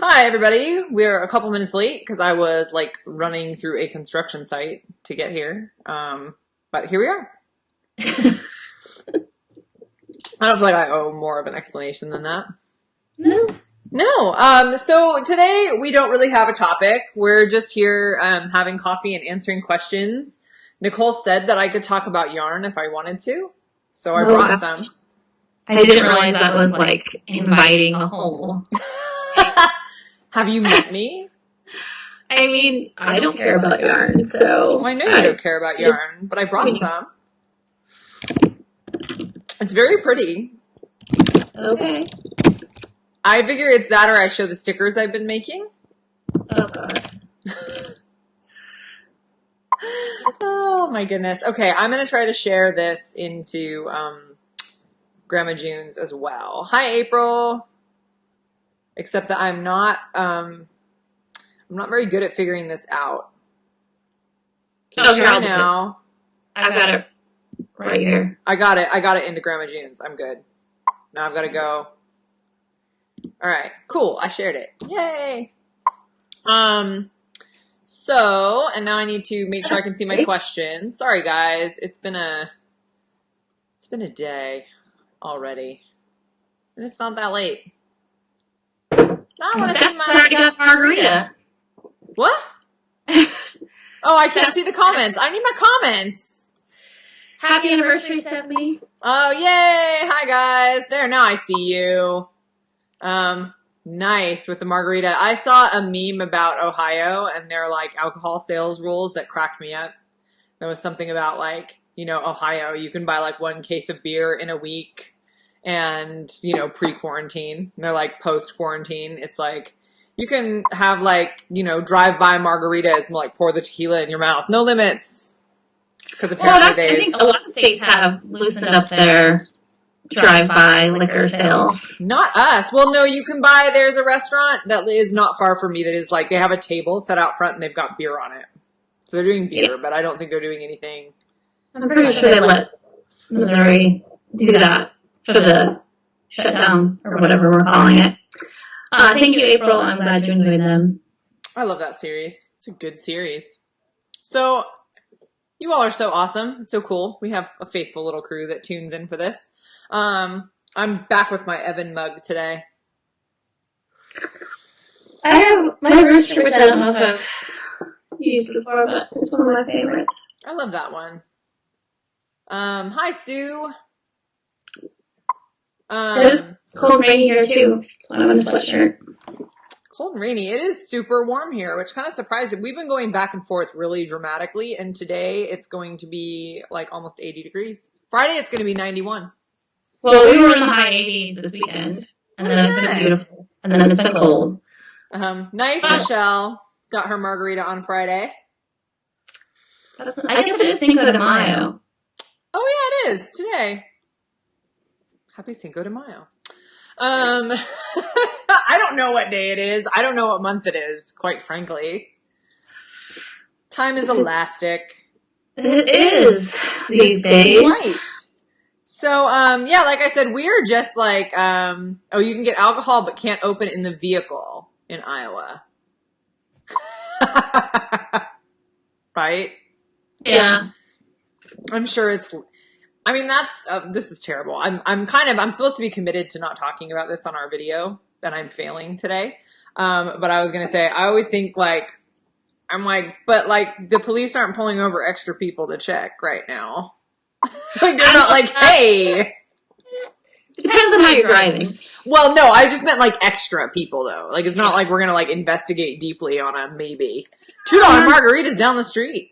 Hi, everybody. We're a couple minutes late because I was like running through a construction site to get here. But here we are. I don't feel like I owe more of an explanation than that. No. No. So today we don't really have a topic. We're just here having coffee and answering questions. Nicole said that I could talk about yarn if I wanted to, so I brought some. I didn't realize that was like inviting a whole. Have you met me? I mean, I don't care about yarn, so. Well, I know you don't care about yarn, but I brought some. It's very pretty. Okay. I figure it's that or I show the stickers I've been making. Oh, God. Oh, my goodness. Okay, I'm going to try to share this into Grandma June's as well. Hi, April. Except that I'm not very good at figuring this out. Oh, share now. I've got it right here. I got it into Grandma June's. I'm good. Now I've got to go. All right, cool. I shared it. Yay. So, and now I need to make sure I can see my questions. Sorry, guys. It's been a day already. And it's not that late. I want to see my... already got margarita. What? Oh, I can't see the comments. I need my comments. Happy anniversary, Stephanie. Oh, yay. Hi, guys. There, now I see you. Nice with the margarita. I saw a meme about Ohio and their like alcohol sales rules that cracked me up. There was something about like, Ohio, you can buy like 1 case of beer in a week and, pre-quarantine. And they're like post-quarantine. It's like, you can have like, drive-by margaritas and like pour the tequila in your mouth. No limits. Because apparently I think a lot of states have loosened up their drive-by liquor sales. Not us. Well, no, you can buy, there's a restaurant that is not far from me that is like, they have a table set out front and they've got beer on it. So they're doing beer, but I don't think they're doing anything. I'm pretty sure they let Missouri do that for the shutdown or whatever we're calling it. Thank you, April. I'm glad you enjoyed them. I love that series. It's a good series. So, you all are so awesome. It's so cool. We have a faithful little crew that tunes in for this. I'm back with my Evan mug today. I have my rooster, which I don't know if I've used before, but it's one of my favorites. I love that one. Hi, Sue. It's cold and rainy here, too. It's one of my sweatshirt. Cold and rainy. It is super warm here, which kind of surprised me. We've been going back and forth really dramatically, and today it's going to be like almost 80 degrees. Friday it's going to be 91. Well, we were in the high 80s this weekend, and then it's been beautiful, and then it's been cold. Nice, Michelle. Got her margarita on Friday. I guess it is Cinco de Mayo. Oh, yeah, it is. Today. Happy Cinco de Mayo. I don't know what day it is. I don't know what month it is, quite frankly. Time is elastic. It is these days. Right. So, yeah, like I said, we're just like, you can get alcohol but can't open in the vehicle in Iowa. Right? Yeah. I'm sure this is terrible. I'm supposed to be committed to not talking about this on our video, and I'm failing today. But I was going to say, I always think but the police aren't pulling over extra people to check right now. Like they're not like, hey. Depends on how you're driving. Well, no, I just meant like extra people though. Like it's not like we're going to like investigate deeply on a maybe. $2 margaritas down the street.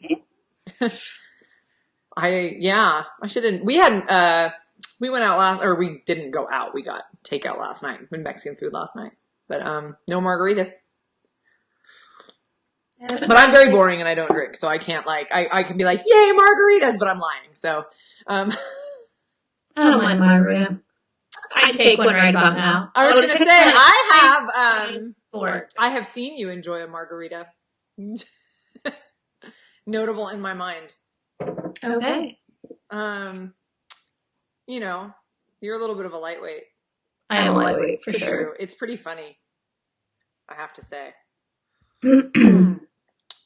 I shouldn't. We went out we didn't go out. We got takeout last night. We had Mexican food last night. But, no margaritas. But I'm very boring and I don't drink, so I can't I can be like, yay, margaritas, but I'm lying, so. I don't mind margarita. I take one right about now. I was going to say, I have seen you enjoy a margarita. Notable in my mind. Okay. You're a little bit of a lightweight. I am lightweight, for sure. True. It's pretty funny. I have to say.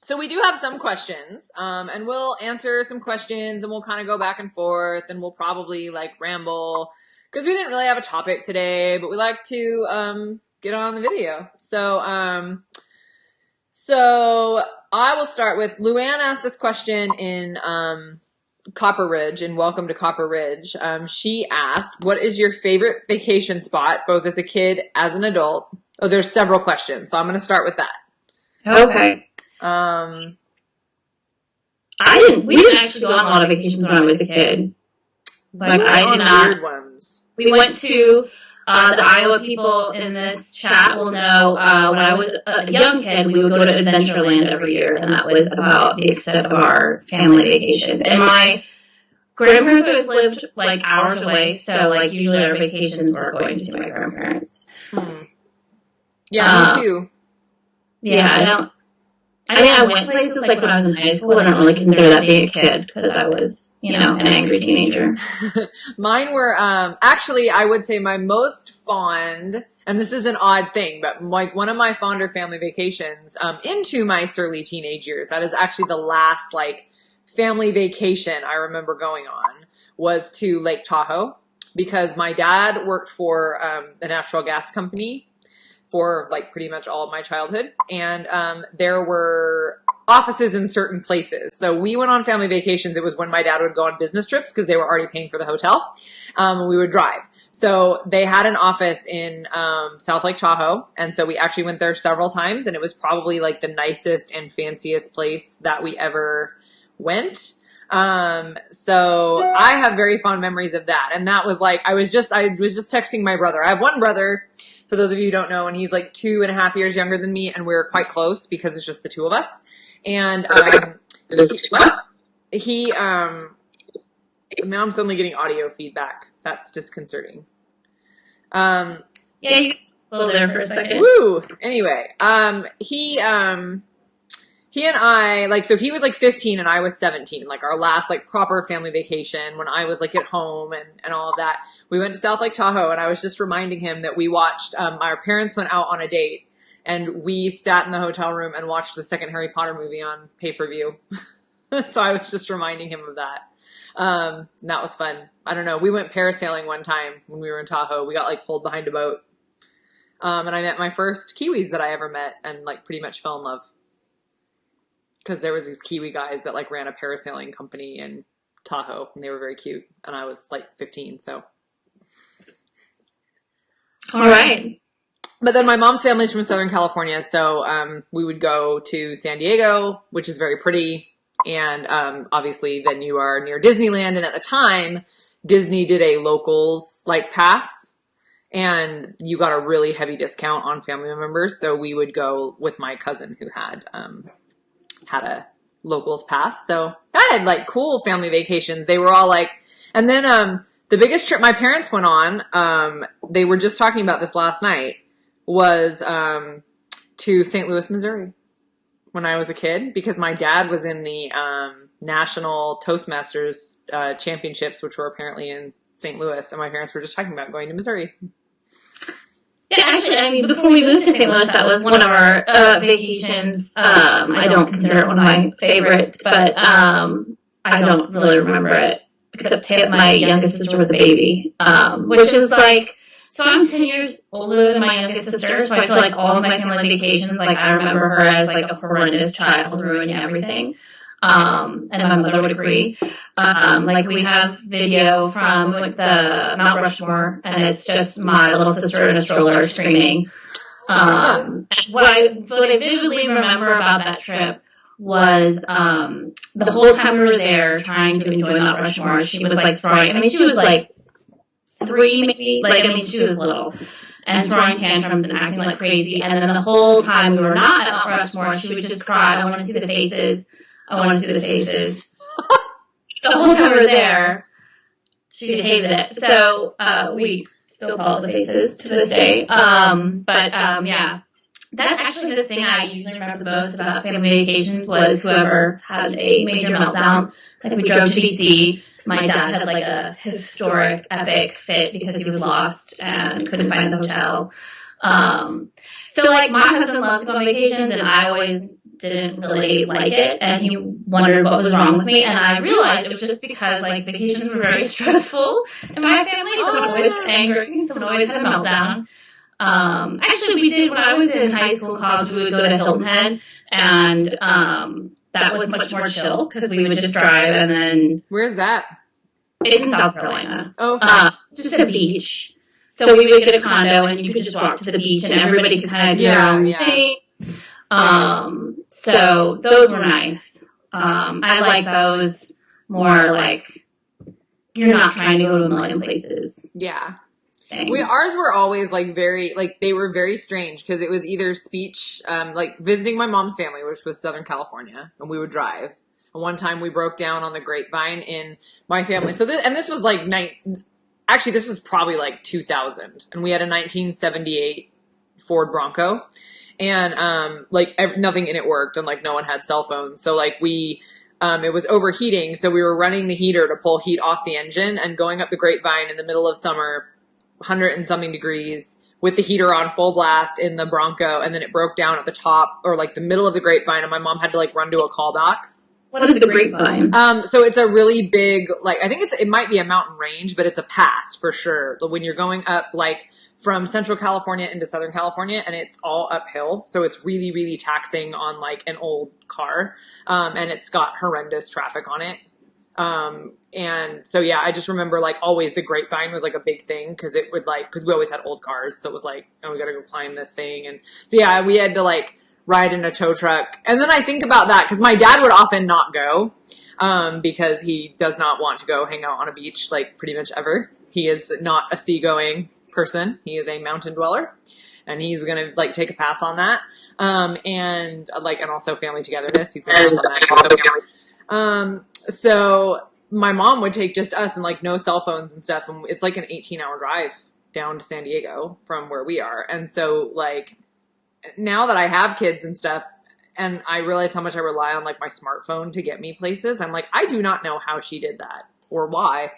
So we do have some questions, and we'll answer some questions, and we'll kind of go back and forth, and we'll probably like ramble because we didn't really have a topic today, but we like to get on the video. So I will start with Luann asked this question in Copper Ridge, and welcome to Copper Ridge. She asked, "What is your favorite vacation spot, both as a kid as an adult?" Oh, there's several questions, so I'm going to start with that. Okay. We didn't actually go on a lot of vacations when I was a kid. Like, I did not. Weird ones. We went to, the Iowa people in this chat will know, when I was a young kid, we would go to Adventureland every year, and that was about the extent of our family vacations. And my grandparents always lived, like, hours away, so, like, usually our vacations were going to see my grandparents. Yeah, me too. Yeah, I went places like when I was in high school. I don't really consider that being a kid because I was, an angry teenager. Mine were, actually, I would say my most fond, and this is an odd thing, but like one of my fonder family vacations, into my early teenage years, that is actually the last like family vacation I remember going on, was to Lake Tahoe, because my dad worked for, a natural gas company for like pretty much all of my childhood. And there were offices in certain places. So we went on family vacations. It was when my dad would go on business trips because they were already paying for the hotel. We would drive. So they had an office in South Lake Tahoe. And so we actually went there several times. And it was probably like the nicest and fanciest place that we ever went. So I have very fond memories of that. And that was like, I was just texting my brother. I have one brother, for those of you who don't know, and he's like 2.5 years younger than me, and we're quite close because it's just the two of us. And now I'm suddenly getting audio feedback. That's disconcerting. Yeah, you slow there for a second. Woo! Anyway, he and I, like, so he was like 15 and I was 17, like our last like proper family vacation when I was like at home and all of that. We went to South Lake Tahoe, and I was just reminding him that we watched, our parents went out on a date, and we sat in the hotel room and watched the second Harry Potter movie on pay-per-view. So I was just reminding him of that. And that was fun. I don't know. We went parasailing one time when we were in Tahoe. We got like pulled behind a boat. And I met my first Kiwis that I ever met and like pretty much fell in love. Because there was these Kiwi guys that like ran a parasailing company in Tahoe, and they were very cute. And I was like 15, so. All right. But then my mom's family's from Southern California, so we would go to San Diego, which is very pretty. And obviously then you are near Disneyland. And at the time, Disney did a locals like pass, and you got a really heavy discount on family members. So we would go with my cousin who had a locals pass. So I had like cool family vacations. They were all like, and then the biggest trip my parents went on, they were just talking about this last night, was to St. Louis, Missouri when I was a kid, because my dad was in the National Toastmasters Championships, which were apparently in St. Louis, and my parents were just talking about going to Missouri. Yeah, actually, I mean, before we moved to St. Louis, that was one of our vacations. I don't consider it one of my favorites, but I don't really remember it, except my youngest sister was a baby, which is like, so I'm 10 years older than my youngest sister, so I feel like all of my family vacations, like, I remember her as, like, a horrendous child ruining everything. And my mother would agree. Like, we have video from, we went to the Mount Rushmore, and it's just my little sister in a stroller screaming. What I vividly remember about that trip was, the whole time we were there trying to enjoy Mount Rushmore, she was, like, throwing, I mean, she was, like, 3 maybe, like, I mean, she was little, and throwing tantrums and acting like crazy, and then the whole time we were not at Mount Rushmore, she would just cry, I want to see the faces. I want to see the faces. The whole time we were there, she hated it. So, we still call it the faces to this day. Yeah. That's actually the thing I usually remember the most about family vacations was whoever had a major meltdown. Like, we drove to DC. My dad had, like, a historic, epic fit because he was lost and couldn't find the hotel. So like my husband loves to go on vacations, and I always didn't really like it, and he wondered what was wrong with me, and I realized it was just because like vacations were very stressful in my family. Someone always was angry, someone always had a meltdown. Actually, we did when I was in high school and college. We would go to Hilton Head, and that was much more chill because we would just drive, and then Where's that? it's in South Carolina. Oh, okay. Just a beach. So we would get a condo, and you could just walk to the beach, and everybody could kind of do their own thing. So those were nice. I like those more like you're not trying to go to a million places. Yeah. Thing. Ours were always like very, like they were very strange because it was either speech, like visiting my mom's family, which was Southern California, and we would drive. And one time we broke down on the Grapevine in my family. So this was like actually this was probably like 2000, and we had a 1978 Ford Bronco. And, nothing in it worked, and like no one had cell phones. So like it was overheating. So we were running the heater to pull heat off the engine and going up the Grapevine in the middle of summer, 100 and something degrees with the heater on full blast in the Bronco. And then it broke down at the top or like the middle of the Grapevine, and my mom had to like run to a call box. What is the Grapevine? So it's a really big, like, I think it might be a mountain range, but it's a pass for sure. When you're going up like from Central California into Southern California, and it's all uphill. So it's really, really taxing on like an old car. And it's got horrendous traffic on it. And so, yeah, I just remember like always the Grapevine was like a big thing because it would like, because we always had old cars. So it was like, oh, we got to go climb this thing. And so, yeah, we had to like ride in a tow truck. And then I think about that because my dad would often not go, because he does not want to go hang out on a beach like pretty much ever. He is not a seagoing person. He is a mountain dweller, and he's going to like take a pass on that. And also family togetherness. He's going to pass on that too. So my mom would take just us and like no cell phones and stuff. And it's like an 18-hour drive down to San Diego from where we are. And so like now that I have kids and stuff, and I realize how much I rely on like my smartphone to get me places, I'm like, I do not know how she did that or why.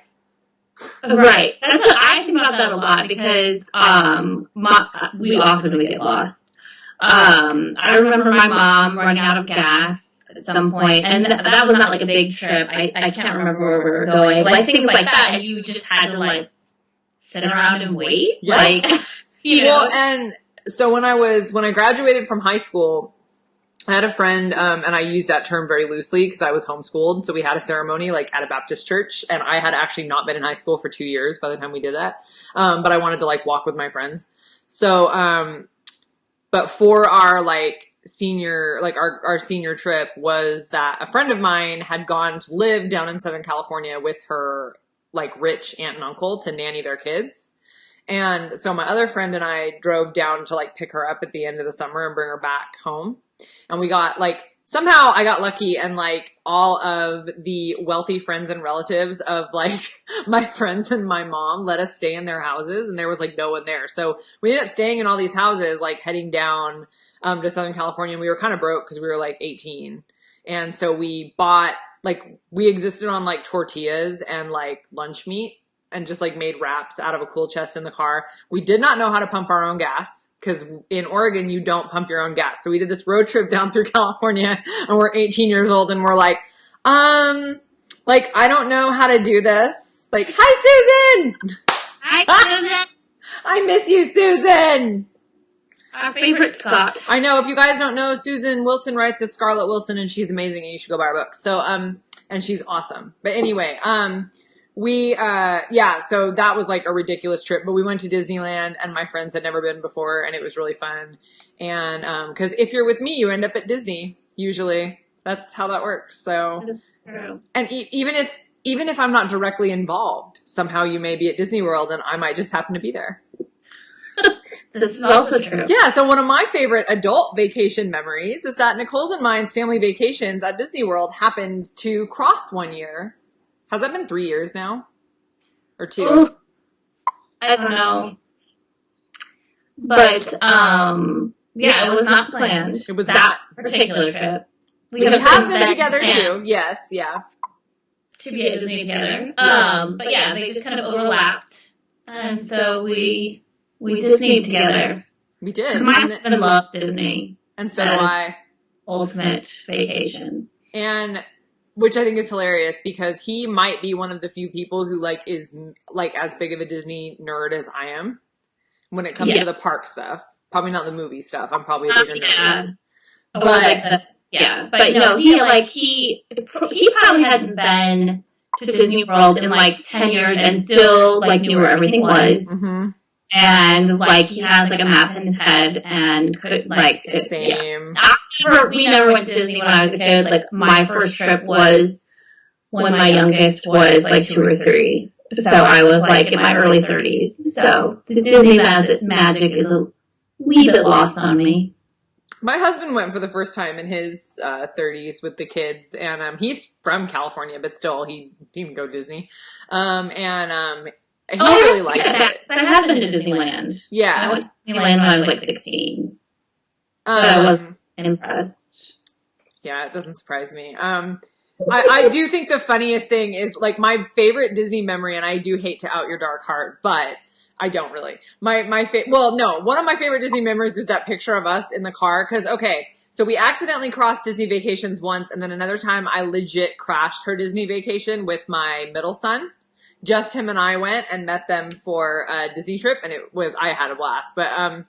Right. That's what I think about that a lot because we often would get lost. I remember my mom running out of gas at some point, and that was not like a big trip. I can't remember where we were going. Like things like that, and you just had to like sit around and wait. Yeah. Like, you know. Well, and so when I graduated from high school, I had a friend, and I use that term very loosely because I was homeschooled. So we had a ceremony like at a Baptist church, and I had actually not been in high school for 2 years by the time we did that. But I wanted to like walk with my friends. So, but for our like senior, like our senior trip was that a friend of mine had gone to live down in Southern California with her like rich aunt and uncle to nanny their kids. And so my other friend and I drove down to like pick her up at the end of the summer and bring her back home. And we got like, somehow I got lucky, and like all of the wealthy friends and relatives of like my friends and my mom let us stay in their houses, and there was like no one there. So we ended up staying in all these houses, like heading down to Southern California. And we were kind of broke because we were like 18. And so we bought, like, we existed on like tortillas and like lunch meat and just like made wraps out of a cool chest in the car. We did not know how to pump our own gas, because in Oregon, you don't pump your own gas. So we did this road trip down through California, and we're 18 years old, and we're like, I don't know how to do this. Like, hi, Susan! Hi, Susan! I miss you, Susan! Our favorite Scott. I know. If you guys don't know, Susan Wilson writes as Scarlett Wilson, and she's amazing, and you should go buy her book. So, and she's awesome. But anyway, so that was like a ridiculous trip, but we went to Disneyland, and my friends had never been before, and it was really fun. And, cause if you're with me, you end up at Disney, usually. That's how that works. So, and even if I'm not directly involved, somehow you may be at Disney World, and I might just happen to be there. This is also true. Yeah, so one of my favorite adult vacation memories is that Nicole's and mine's family vacations at Disney World happened to cross one year. Has that been 3 years now? Or 2? Ooh, I don't know. But, yeah, it was not planned. It was that particular trip. We have been together too. Yes, yeah. To be at Disney together. Yes. But yeah, they just kind of overlapped. And so we Disneyed together. We did. Because my husband loves Disney. And so do I. Ultimate vacation. And which I think is hilarious because he might be one of the few people who like is like as big of a Disney nerd as I am when it comes to the park stuff. Probably not the movie stuff. I'm probably a bigger nerd. But but no, he probably hadn't been to Disney World in like 10 years and still like knew where everything was. Mm-hmm. And like he has like a map in his head and could like same. We never went to Disney when I was a kid. Like my first trip was when my youngest was like 2 or 3. So I was like in my early 30s. So the Disney magic is a wee bit lost on me. My husband went for the first time in his 30s with the kids, and he's from California, but still he didn't go Disney. He really likes it. I have been to Disneyland. Yeah. I went to Disneyland when I was like 16. I wasn't impressed. Yeah, it doesn't surprise me. I do think the funniest thing is like my favorite Disney memory, and I do hate to out your dark heart, but I don't really. One of my favorite Disney memories is that picture of us in the car. Cause so we accidentally crossed Disney Vacations once, and then another time I legit crashed her Disney vacation with my middle son. Just him and I went and met them for a Disney trip, and I had a blast. But, and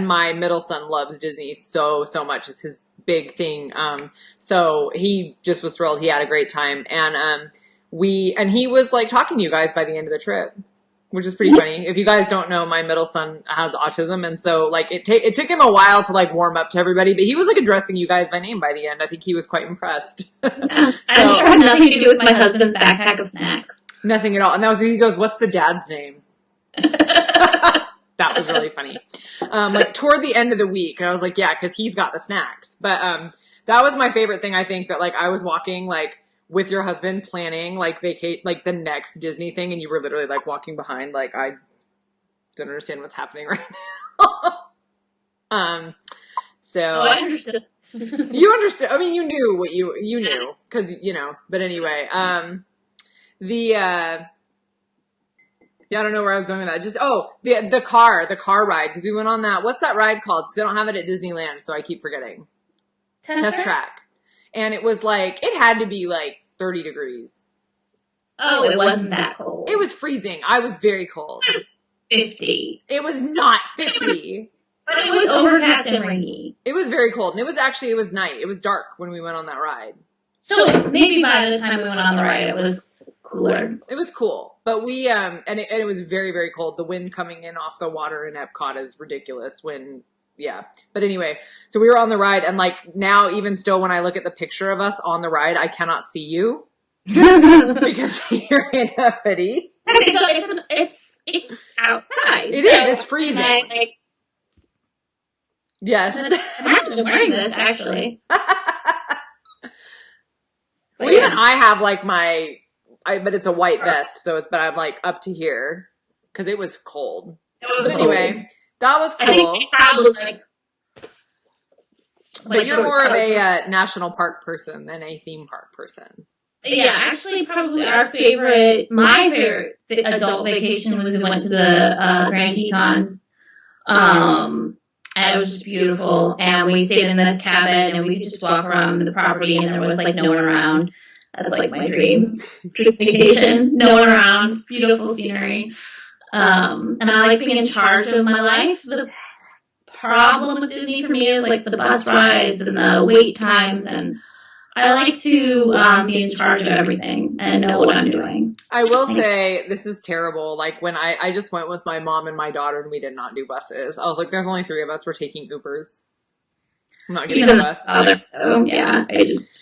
my middle son loves Disney so much. It's his big thing. So he just was thrilled. He had a great time. And he was like talking to you guys by the end of the trip, which is pretty funny. If you guys don't know, my middle son has autism. And so like it took him a while to like warm up to everybody, but he was like addressing you guys by name by the end. I think he was quite impressed. I'm sure it had nothing to do with my husband's backpack of snacks. Nothing at all. And he goes, "What's the dad's name?" That was really funny. Like toward the end of the week, and I was like, "Yeah, because he's got the snacks." But that was my favorite thing. I think that like I was walking like with your husband planning like like the next Disney thing, and you were literally like walking behind. Like I don't understand what's happening right now. So I understood. You understood. I mean, you knew what you knew because But anyway, I don't know where I was going with that. Just, the car ride. Because we went on that. What's that ride called? Because they don't have it at Disneyland, so I keep forgetting. Test Track. And it was like, it had to be like 30 degrees. Oh, it wasn't that cold. It was freezing. I was very cold. 50. It was not 50. But it was overcast and rainy. It was very cold. And it was night. It was dark when we went on that ride. So maybe by the time we went on the ride, it was cooler. It was cool, but we and it was very, very cold. The wind coming in off the water in Epcot is ridiculous. But anyway, so we were on the ride, and like now, even still, when I look at the picture of us on the ride, I cannot see you because you're in a hoodie. It's outside. It is. It's freezing. Yes. I'm wearing this actually. Well, even I have like but it's a white vest, but I'm like up to here because it was cold. Anyway, that was cool. I think probably but you're more of a national park person than a theme park person. Yeah, actually, probably my favorite adult vacation was we went to the Grand Tetons. And it was just beautiful. And we stayed in this cabin, and we could just walk around the property, and there was like no one around. That's like my dream vacation. No one around, beautiful scenery. And I like being in charge of my life. The problem with Disney for me is like the bus rides and the wait times, and I like to be in charge of everything and know what I'm doing. I will say this is terrible. Like when I just went with my mom and my daughter, and we did not do buses. I was like, there's only 3 of us. We're taking Ubers. I'm not getting a bus. Yeah,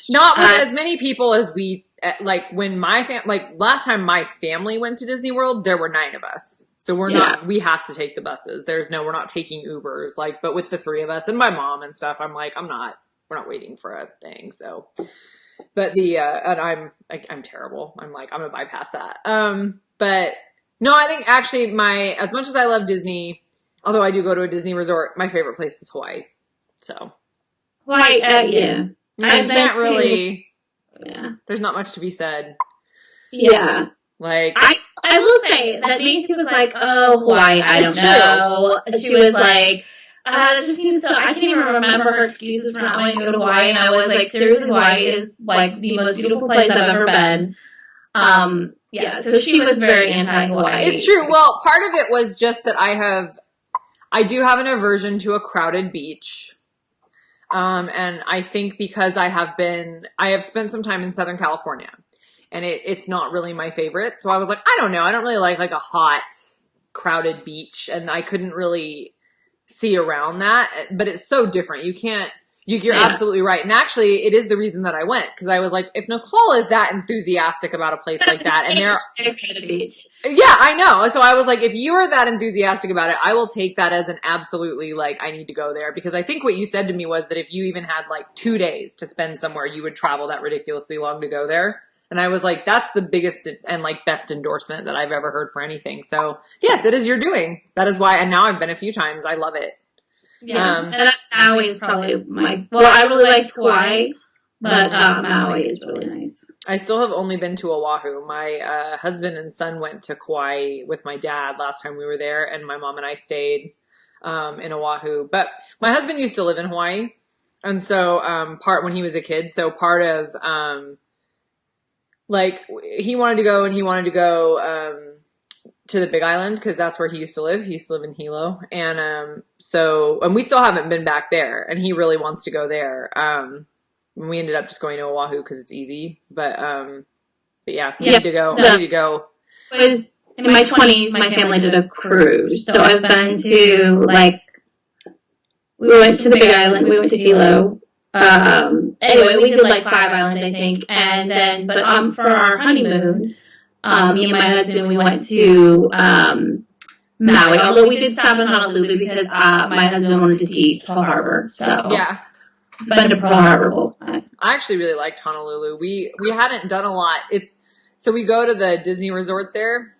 not with as many people as we like. When last time my family went to Disney World, there were 9 of us. So we're not. We have to take the buses. We're not taking Ubers. Like, but with the 3 of us and my mom and stuff, I'm like, we're not waiting for a thing. So, but and I'm terrible. I'm like, I'm gonna bypass that. But no, I think actually as much as I love Disney, although I do go to a Disney resort, my favorite place is Hawaii. So. Hawaii, yeah. I can't really. Yeah. There's not much to be said. Yeah. Like, I will say that Macy was like, oh, Hawaii, I don't It's know. She was like, it just seems so, I can't even remember her excuses for not wanting to go to Hawaii. And I was like, seriously, Hawaii is like the most beautiful place I've ever been. Yeah, so she was very anti-Hawaii. it's true. Well, part of it was just that I do have an aversion to a crowded beach. And I think because I have spent some time in Southern California, and it's not really my favorite. So I was like, I don't know. I don't really like a hot, crowded beach, and I couldn't really see around that. But it's so different. You're Yeah. absolutely right. And actually, it is the reason that I went, because I was like, if Nicole is that enthusiastic about a place like that, and the beach. yeah, I know. So I was like, if you are that enthusiastic about it, I will take that as an absolutely, like, I need to go there. Because I think what you said to me was that if you even had like 2 days to spend somewhere, you would travel that ridiculously long to go there. And I was like, that's the biggest and like best endorsement that I've ever heard for anything. So yes, it is your doing. That is why, and now I've been a few times. I love it. Yeah, and Maui is probably I really liked Hawaii, but Maui is really nice. I still have only been to Oahu. My husband and son went to Kauai with my dad last time we were there, and my mom and I stayed in Oahu. But my husband used to live in Hawaii, and so when he was a kid, so part of like he wanted to go to the Big Island because that's where he used to live. He used to live in Hilo, and and we still haven't been back there, and he really wants to go there. We ended up just going to Oahu because it's easy, but yeah, we need to go. I need to go. It was in my 20s. My family did a cruise, so I've been to we went to the Big Island, we went to Hilo. Anyway, we did 5 islands, I think, and then for our honeymoon. Me and my husband, we went to Maui, although we did stop in Honolulu because my husband wanted to see Pearl Harbor. So yeah, been to Pearl Harbor both times. I actually really liked Honolulu. We hadn't done a lot. So we go to the Disney resort there,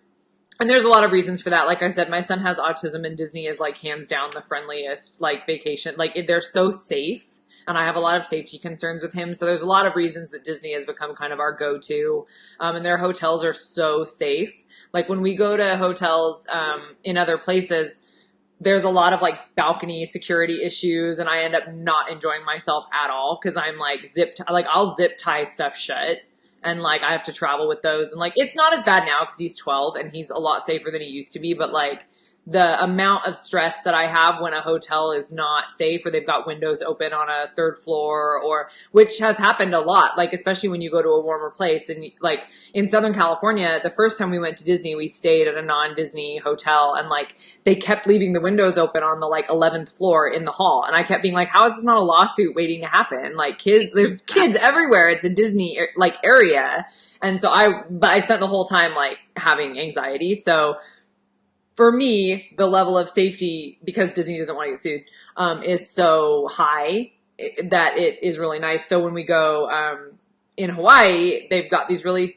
and there's a lot of reasons for that. Like I said, my son has autism, and Disney is hands down the friendliest vacation. They're so safe. And I have a lot of safety concerns with him. So there's a lot of reasons that Disney has become kind of our go-to. And their hotels are so safe. When we go to hotels in other places, there's a lot of balcony security issues. And I end up not enjoying myself at all because I'm I'll zip tie stuff shut. And I have to travel with those. And it's not as bad now because he's 12 and he's a lot safer than he used to be. But the amount of stress that I have when a hotel is not safe or they've got windows open on a 3rd floor which has happened a lot, especially when you go to a warmer place. And in Southern California, the first time we went to Disney, we stayed at a non-Disney hotel and they kept leaving the windows open on the 11th floor in the hall. And I kept being how is this not a lawsuit waiting to happen? There's kids everywhere. It's a Disney area. And so I spent the whole time having anxiety. So for me, the level of safety, because Disney doesn't want to get sued, is so high that it is really nice. So when we go in Hawaii, they've got this really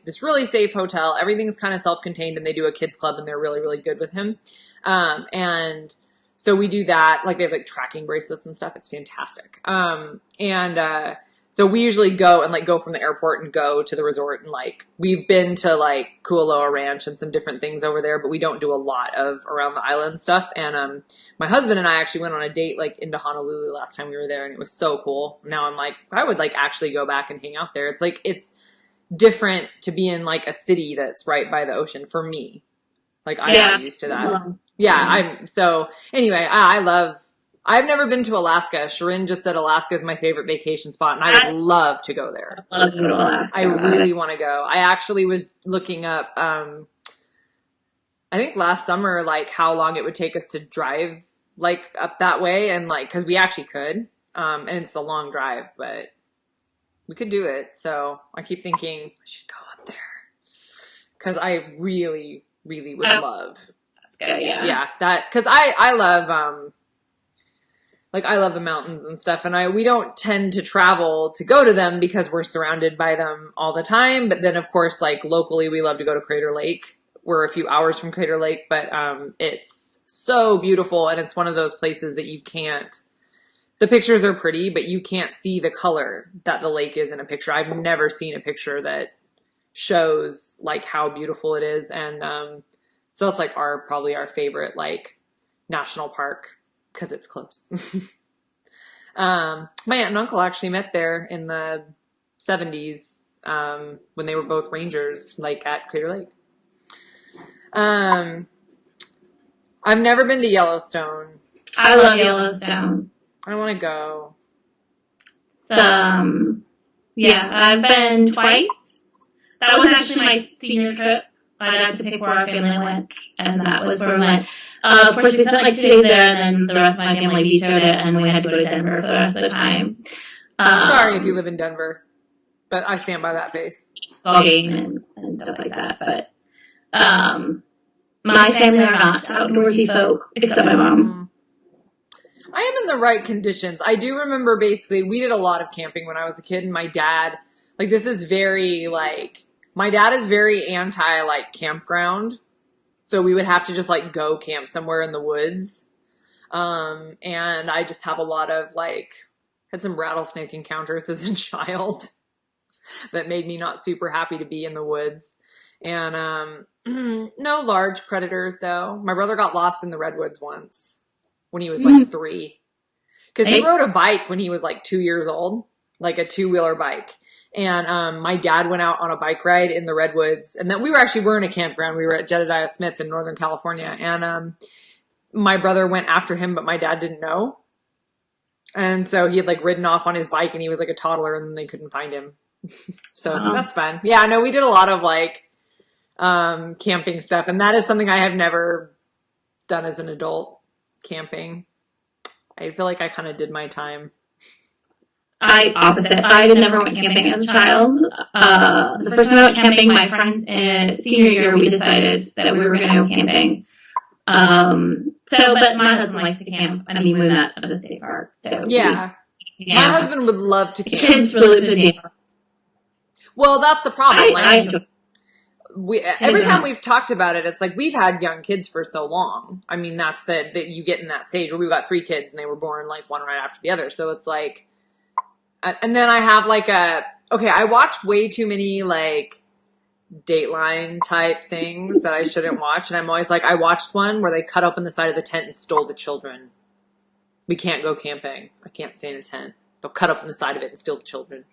safe hotel. Everything's kind of self-contained, and they do a kids club, and they're really, really good with him. And so we do that. They have tracking bracelets and stuff. It's fantastic. So we usually go and go from the airport and go to the resort, and we've been to Kualoa Ranch and some different things over there, but we don't do a lot of around the island stuff. And my husband and I actually went on a date into Honolulu last time we were there, and it was so cool. Now I'm I would actually go back and hang out there. It's it's different to be in a city that's right by the ocean for me. I'm not used to that. Yeah, I've never been to Alaska. Sharon just said Alaska is my favorite vacation spot, and I would love to go there. I love to go to Alaska. I really want to go. I actually was looking up, I think last summer, how long it would take us to drive, up that way, and because we actually could, and it's a long drive, but we could do it. So I keep thinking I should go up there because I really, really would love. Alaska, yeah. Yeah, because I love. I love the mountains and stuff, and we don't tend to travel to go to them because we're surrounded by them all the time. But then, of course, locally, we love to go to Crater Lake. We're a few hours from Crater Lake, but it's so beautiful, and it's one of those places that you can't. The pictures are pretty, but you can't see the color that the lake is in a picture. I've never seen a picture that shows like how beautiful it is. And so that's like probably our favorite like national park because it's close. My aunt and uncle actually met there in the 70s when they were both rangers, like at Crater Lake. I've never been to Yellowstone. I love Yellowstone. I want to go. Yeah, I've been twice. That was actually my senior trip. I got to pick where our family went, and that was where we went. Of course, we spent like 2 days there, and then the rest of my family vetoed it, and we had to go to Denver for the rest of the time. Sorry if you live in Denver, but I stand by that face. Ball game and stuff like that. But my family are not outdoorsy folk, except my mom. I am in the right conditions. I do remember basically we did a lot of camping when I was a kid, and my dad, like this is very like, my dad is very anti like campground. So we would have to just like go camp somewhere in the woods. And I just have a lot of like, had some rattlesnake encounters as a child that made me not super happy to be in the woods. And no large predators though. My brother got lost in the redwoods once when he was like 3. Because he rode a bike when he was like 2 years old, like a 2-wheeler bike. And my dad went out on a bike ride in the redwoods. And then we were in a campground. We were at Jedediah Smith in Northern California. And my brother went after him, but my dad didn't know. And so he had like ridden off on his bike and he was like a toddler and they couldn't find him. So that's fun. Yeah, no, we did a lot of like camping stuff. And that is something I have never done as an adult, camping. I feel like I kind of did my time. Opposite. I never went camping as a child. The first time I went camping, my friends in senior year, we decided that we were going to go camping. But my husband likes to camp. I mean, we met at the state park. So yeah. My husband would love to camp. Kids really good camp. Well, that's the problem. Every Yeah. time we've talked about it, it's like we've had young kids for so long. I mean, that's that you get in that stage where we've got 3 kids and they were born like one right after the other. So it's like, and then I have like I watched way too many like Dateline type things that I shouldn't watch. And I'm always like, I watched one where they cut open the side of the tent and stole the children. We can't go camping. I can't stay in a tent. They'll cut open the side of it and steal the children.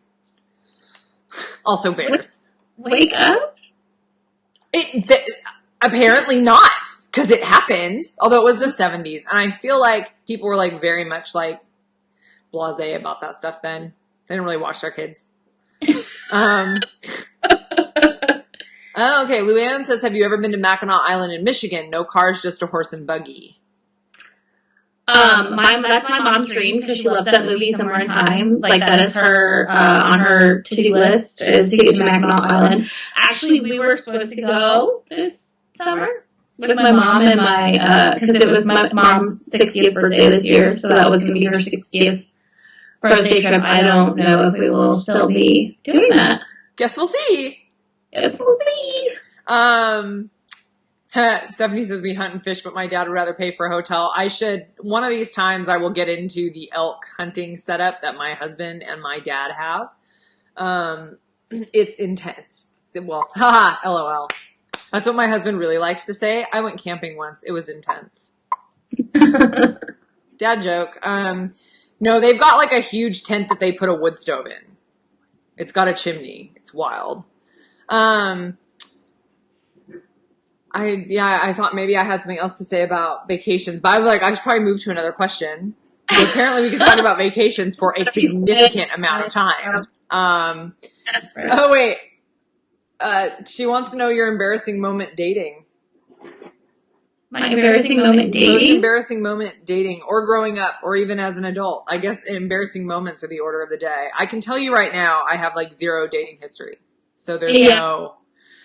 Also bears. Wake up? Apparently not, because it happened. Although it was the 70s. And I feel like people were like very much like blasé about that stuff then. They didn't really watch their kids. Okay, Luann says, have you ever been to Mackinac Island in Michigan? No cars, just a horse and buggy. That's my mom's dream because she loves that movie Somewhere in Time. Like that is her on her to-do list is to get to Mackinac Island. Actually, we were supposed to go this summer with my mom and my because it was my mom's 60th birthday this year, so that was going to be her 60th birthday trip. I don't know if we will still be doing that. Guess we'll see. Guess we'll see. Stephanie says we hunt and fish, but my dad would rather pay for a hotel. One of these times I will get into the elk hunting setup that my husband and my dad have. It's intense. Well, haha, LOL. That's what my husband really likes to say. I went camping once. It was intense. Dad joke. No, they've got like a huge tent that they put a wood stove in. It's got a chimney. It's wild. I thought maybe I had something else to say about vacations, but I was like, I should probably move to another question. So apparently we can talk about vacations for a significant amount of time. Oh wait. She wants to know your embarrassing moment dating. My embarrassing moment dating? Most embarrassing moment dating or growing up or even as an adult. I guess embarrassing moments are the order of the day. I can tell you right now, I have like 0 dating history. So there's no...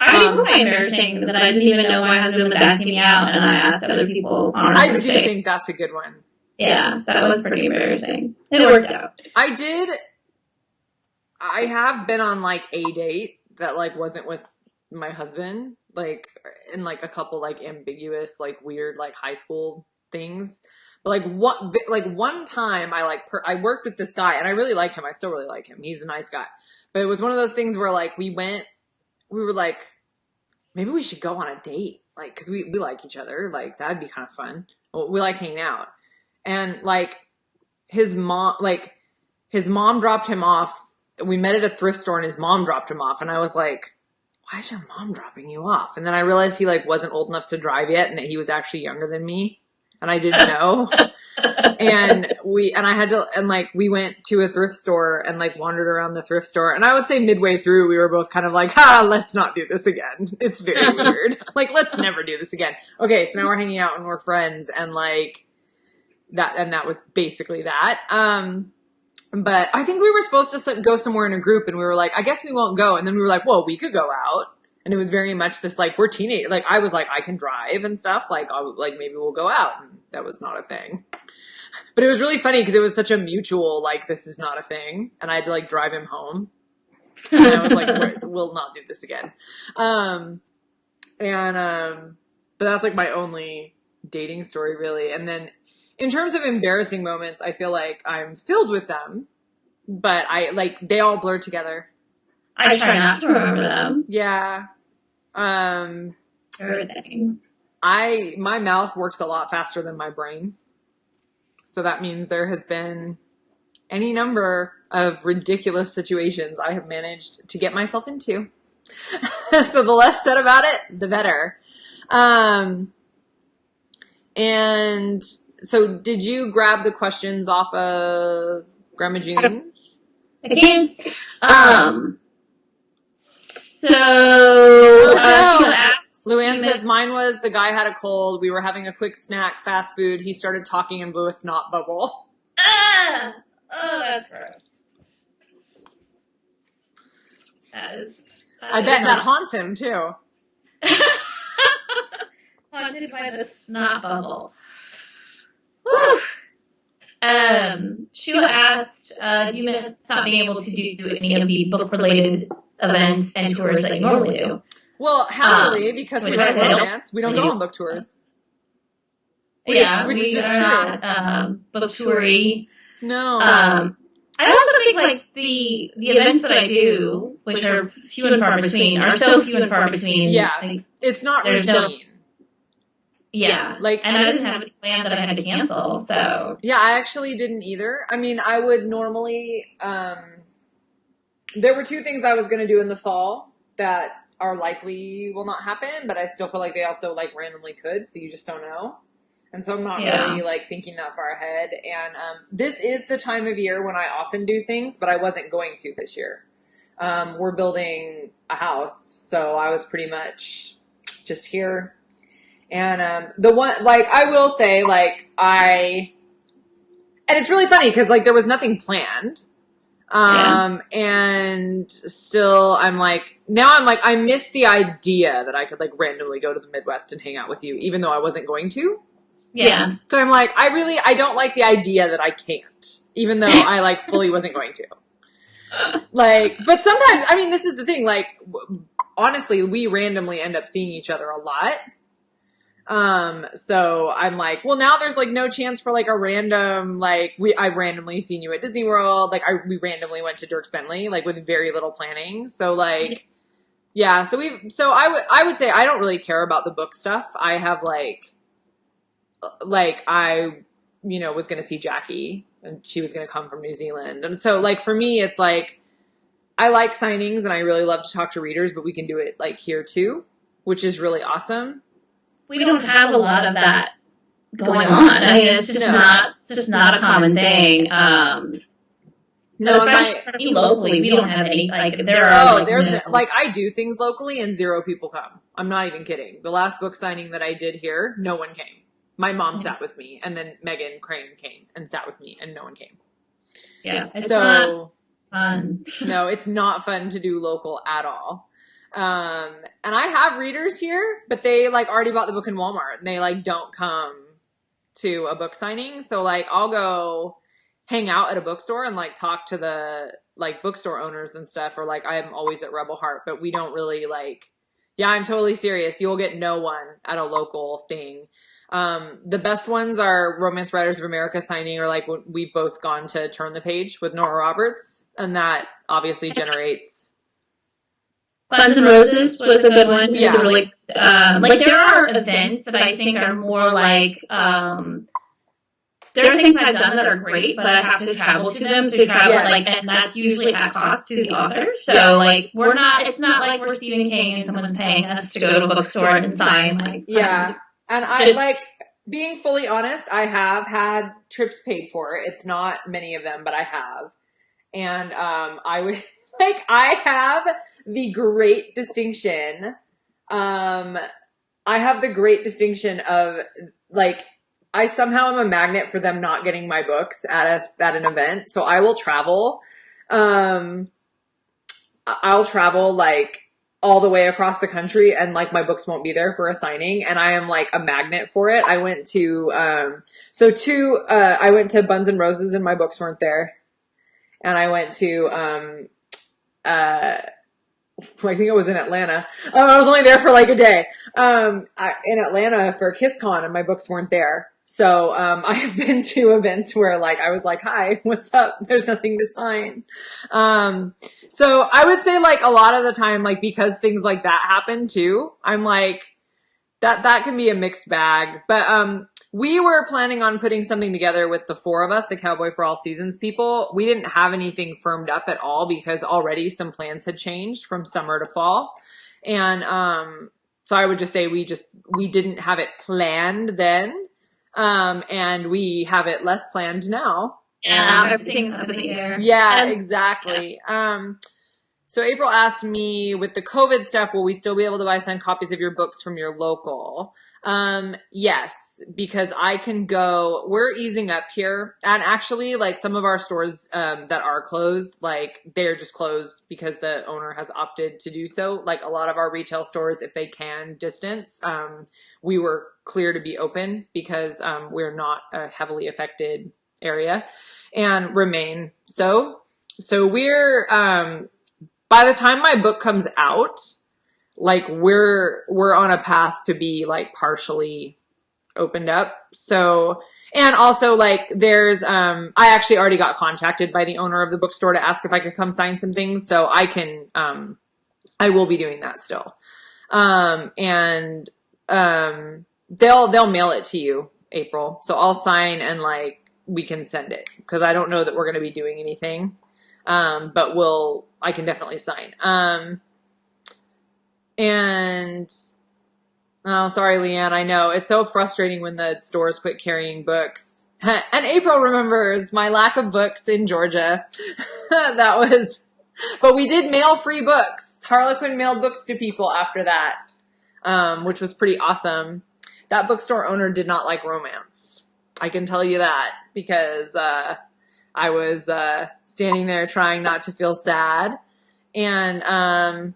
I already told my embarrassing that I didn't even know my husband was asking me out, and I asked other people on I do think that's a good one. Yeah, that was pretty embarrassing. It worked out. I have been on like a date that like wasn't with my husband, like in like a couple like ambiguous, like weird, like high school things. But one time I worked with this guy and I really liked him. I still really like him. He's a nice guy. But it was one of those things where like we went we were like, maybe we should go on a date. Like, cause we like each other. Like, that'd be kind of fun. Well, we like hanging out. And like his mom dropped him off. We met at a thrift store and his mom dropped him off. And I was like, why is your mom dropping you off? And then I realized he like wasn't old enough to drive yet and that he was actually younger than me. And I didn't know. We went to a thrift store and like wandered around the thrift store. And I would say midway through, we were both kind of like, let's not do this again. It's very weird. Like, let's never do this again. Okay. So now we're hanging out and we're friends and like that was basically that. But I think we were supposed to go somewhere in a group and we were like, I guess we won't go. And then we were like, well, we could go out. And it was very much this, like, we're teenage. Like, I was like, I can drive and stuff. Like, maybe we'll go out. And that was not a thing. But it was really funny because it was such a mutual, like, this is not a thing. And I had to, like, drive him home. And I was like, we'll not do this again. But that's, like, my only dating story, really. And then in terms of embarrassing moments, I feel like I'm filled with them. But they all blur together. I try not to remember them. Yeah. Everything. My mouth works a lot faster than my brain. So that means there has been any number of ridiculous situations I have managed to get myself into. So the less said about it, the better. And so did you grab the questions off of Grandma June's? I can. Luann says, mine was the guy had a cold. We were having a quick snack, fast food. He started talking and blew a snot bubble. Oh, that's gross. I bet that haunts him, too. Haunted by the snot bubble. Whew. Sheila asked, do you miss not being able to do any of the book-related events and tours that you normally do? Well, happily, because we write romance, we don't go on book tours. Which is just not book toury. No. I also think like the events that I do, which are few and far between, are so few and far between. Yeah, like, it's not routine. Yeah, like, and I didn't have any plans that I had to cancel, so. Yeah, I actually didn't either. I mean, I would normally, there were two things I was going to do in the fall that are likely will not happen, but I still feel like they also like randomly could, so you just don't know. And so I'm not really like thinking that far ahead. And this is the time of year when I often do things, but I wasn't going to this year. We're building a house, so I was pretty much just here. And the one, like, I will say, like, and it's really funny because like there was nothing planned. And still now I'm like, I miss the idea that I could like randomly go to the Midwest and hang out with you, even though I wasn't going to. Yeah. So I'm like, I don't like the idea that I can't, even though I like fully wasn't going to. Like, but sometimes, I mean, this is the thing, like, honestly, we randomly end up seeing each other a lot. So I'm like, well, now there's like no chance for like a random, like I've randomly seen you at Disney World. Like we randomly went to Dierks Bentley, like with very little planning. So like, yeah, so I would say I don't really care about the book stuff. I have I was going to see Jackie and she was going to come from New Zealand. And so like, for me, it's like, I like signings and I really love to talk to readers, but we can do it like here too, which is really awesome. We don't have a lot of that going on. I mean, it's just not a common thing. No, especially for me locally, we don't have any, like, there are, I do things locally and 0 people come. I'm not even kidding. The last book signing that I did here, no one came. My mom sat with me, and then Megan Crane came and sat with me, and no one came. Yeah, it's so not fun. No, it's not fun to do local at all. And I have readers here, but they like already bought the book in Walmart and they like don't come to a book signing. So like I'll go hang out at a bookstore and like talk to the like bookstore owners and stuff, or like I'm always at Rebel Heart, but we don't really like, yeah, I'm totally serious. You'll get no one at a local thing. The best ones are Romance Writers of America signing, or like we've both gone to Turn the Page with Nora Roberts, and that obviously generates Buns and Roses was a good one. Yeah. It's a really, like there are events that I think are more like, there are things I've done that are great, but I have to travel to them. So travel, Yes. like, and that's usually at cost to the author. So like, it's not like we're Stephen King and someone's paying us to go to a bookstore and sign like. Yeah. And I like, being fully honest, I have had trips paid for. It's not many of them, but I have. And I would like, I have the great distinction. I have the great distinction of like, I somehow am a magnet for them not getting my books at an event. So I will travel. I'll travel like all the way across the country and like my books won't be there for a signing. And I am like a magnet for it. I went to, I went to Buns and Roses and my books weren't there. And I went to, I think I was in Atlanta. I was only there for like a day. In Atlanta for KissCon and my books weren't there. So, I have been to events where like, I was like, hi, what's up? There's nothing to sign. So I would say like a lot of the time, like, because things like that happen too, I'm like, that can be a mixed bag. But, we were planning on putting something together with the four of us, the Cowboy for All Seasons people. We didn't have anything firmed up at all because already some plans had changed from summer to fall. And, so I would just say we didn't have it planned then. And we have it less planned now. Yeah, everything's up in the air. Yeah, exactly. Yeah. So April asked me, with the COVID stuff, will we still be able to buy signed copies of your books from your local? Yes, because I can go, we're easing up here. And actually, like some of our stores, that are closed, like they're just closed because the owner has opted to do so. Like a lot of our retail stores, if they can distance, we were clear to be open because, we're not a heavily affected area and remain so. So we're, by the time my book comes out, like we're on a path to be like partially opened up. So, and also like there's, I actually already got contacted by the owner of the bookstore to ask if I could come sign some things. So I can, I will be doing that still. They'll mail it to you, April. So I'll sign and like we can send it because I don't know that we're going to be doing anything. But I can definitely sign. Oh, sorry, Leanne. I know it's so frustrating when the stores quit carrying books. And April remembers my lack of books in Georgia. But we did mail free books. Harlequin mailed books to people after that, which was pretty awesome. That bookstore owner did not like romance. I can tell you that because, I was, standing there trying not to feel sad. And,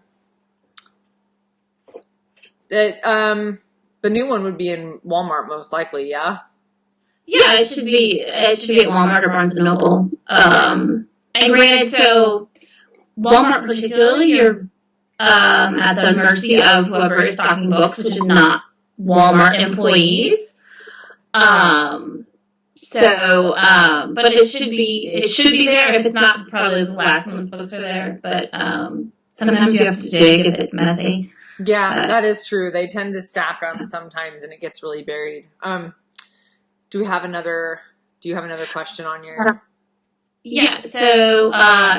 the new one would be in Walmart most likely, yeah? Yeah, it should be at Walmart or Barnes and Noble. And granted, so Walmart particularly, you're at the mercy of whoever is stocking books, which is not Walmart employees. But it should be there. If it's not, probably the last month's books are there. But sometimes you have to dig if it's messy. Yeah, that is true. They tend to stack them sometimes, and it gets really buried. Do you have another question on your? Yeah. So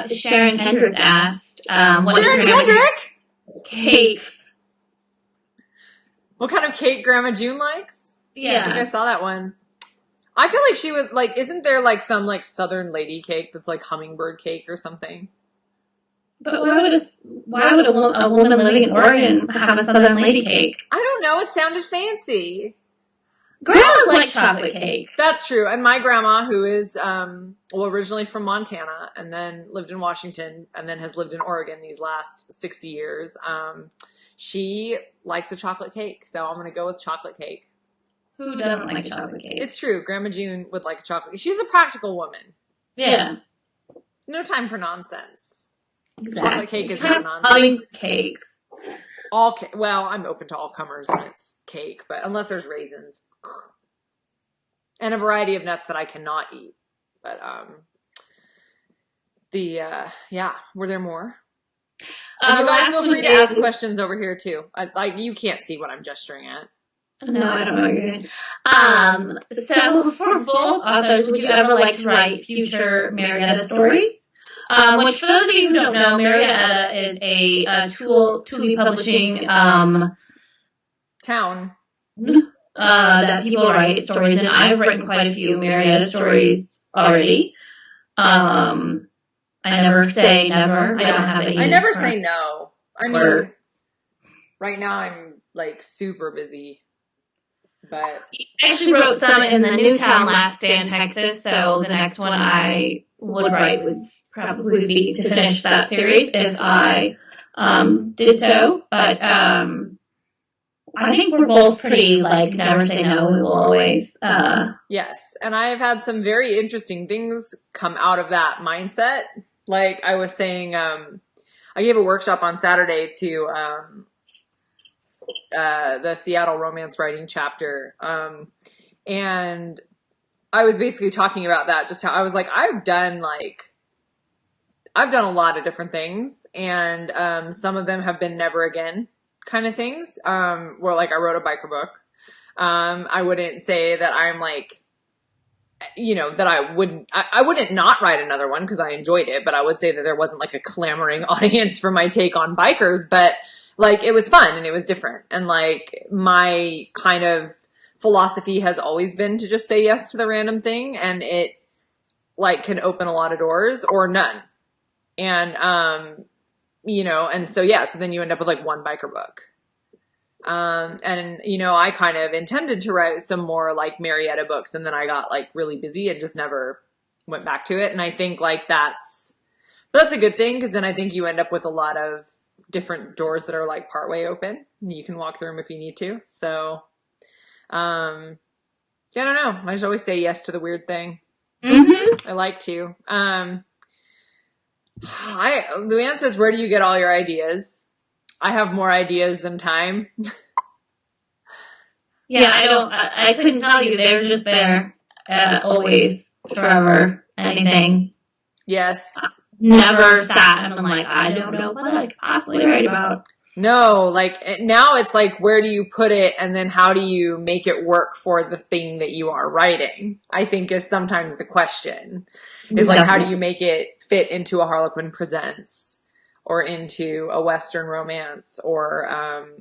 Sharon Kendrick asked, Sharon Kendrick cake. What kind of cake Grandma June likes? Yeah, I think I saw that one. I feel like she would like. Isn't there like some like Southern lady cake that's like hummingbird cake or something? But why would a woman living in Oregon have a Southern lady cake? I don't know. It sounded fancy. Grandmas like chocolate cake. That's true. And my grandma, who is originally from Montana and then lived in Washington and then has lived in Oregon these last 60 years, she likes a chocolate cake. So I'm going to go with chocolate cake. Who doesn't like chocolate cake? It's true. Grandma June would like a chocolate cake. She's a practical woman. Yeah. No time for nonsense. Exactly. Chocolate cake is not nonsense. Cakes. Well, I'm open to all comers when it's cake, but unless there's raisins and a variety of nuts that I cannot eat. But were there more? And you guys last feel one free to is- ask questions over here too. Like you can't see what I'm gesturing at. No, I don't know what you're doing. So for both authors, would you ever like to write future Marietta stories? Which for those of you who don't know, Marietta is a Tule Publishing Town. that people write stories in. I've written quite a few Marietta stories already. I never say never. I don't have any. I never say no. I mean, right now I'm like super busy. But I actually wrote some in the Newtown last day in Texas, so the next one I would write would probably be to finish that series if I did so. But I think we're both pretty like never say no. We will always. Yes, and I've had some very interesting things come out of that mindset. Like I was saying, I gave a workshop on Saturday to the Seattle romance writing chapter. And I was basically talking about that, just how I was like, I've done a lot of different things, and some of them have been never again kind of things. Where like I wrote a biker book. I wouldn't say that I'm like, that I wouldn't not write another one because I enjoyed it, but I would say that there wasn't like a clamoring audience for my take on bikers, but like it was fun and it was different. And like my kind of philosophy has always been to just say yes to the random thing, and it like can open a lot of doors or none. And, and so, yeah, so then you end up with like one biker book. I kind of intended to write some more like Marietta books, and then I got like really busy and just never went back to it. And I think like that's a good thing, because then I think you end up with a lot of different doors that are like partway open and you can walk through them if you need to. So, I don't know. I just always say yes to the weird thing. Mm-hmm. I like to. Luann says, where do you get all your ideas? I have more ideas than time. Yeah, I couldn't tell you. They're just there, always, forever, anything. Yes. Never sat and I'm like, I don't know what I could possibly write about. No, like now it's like, where do you put it? And then how do you make it work for the thing that you are writing? I think is sometimes the question is like, how do you make it fit into a Harlequin Presents or into a Western romance? Or,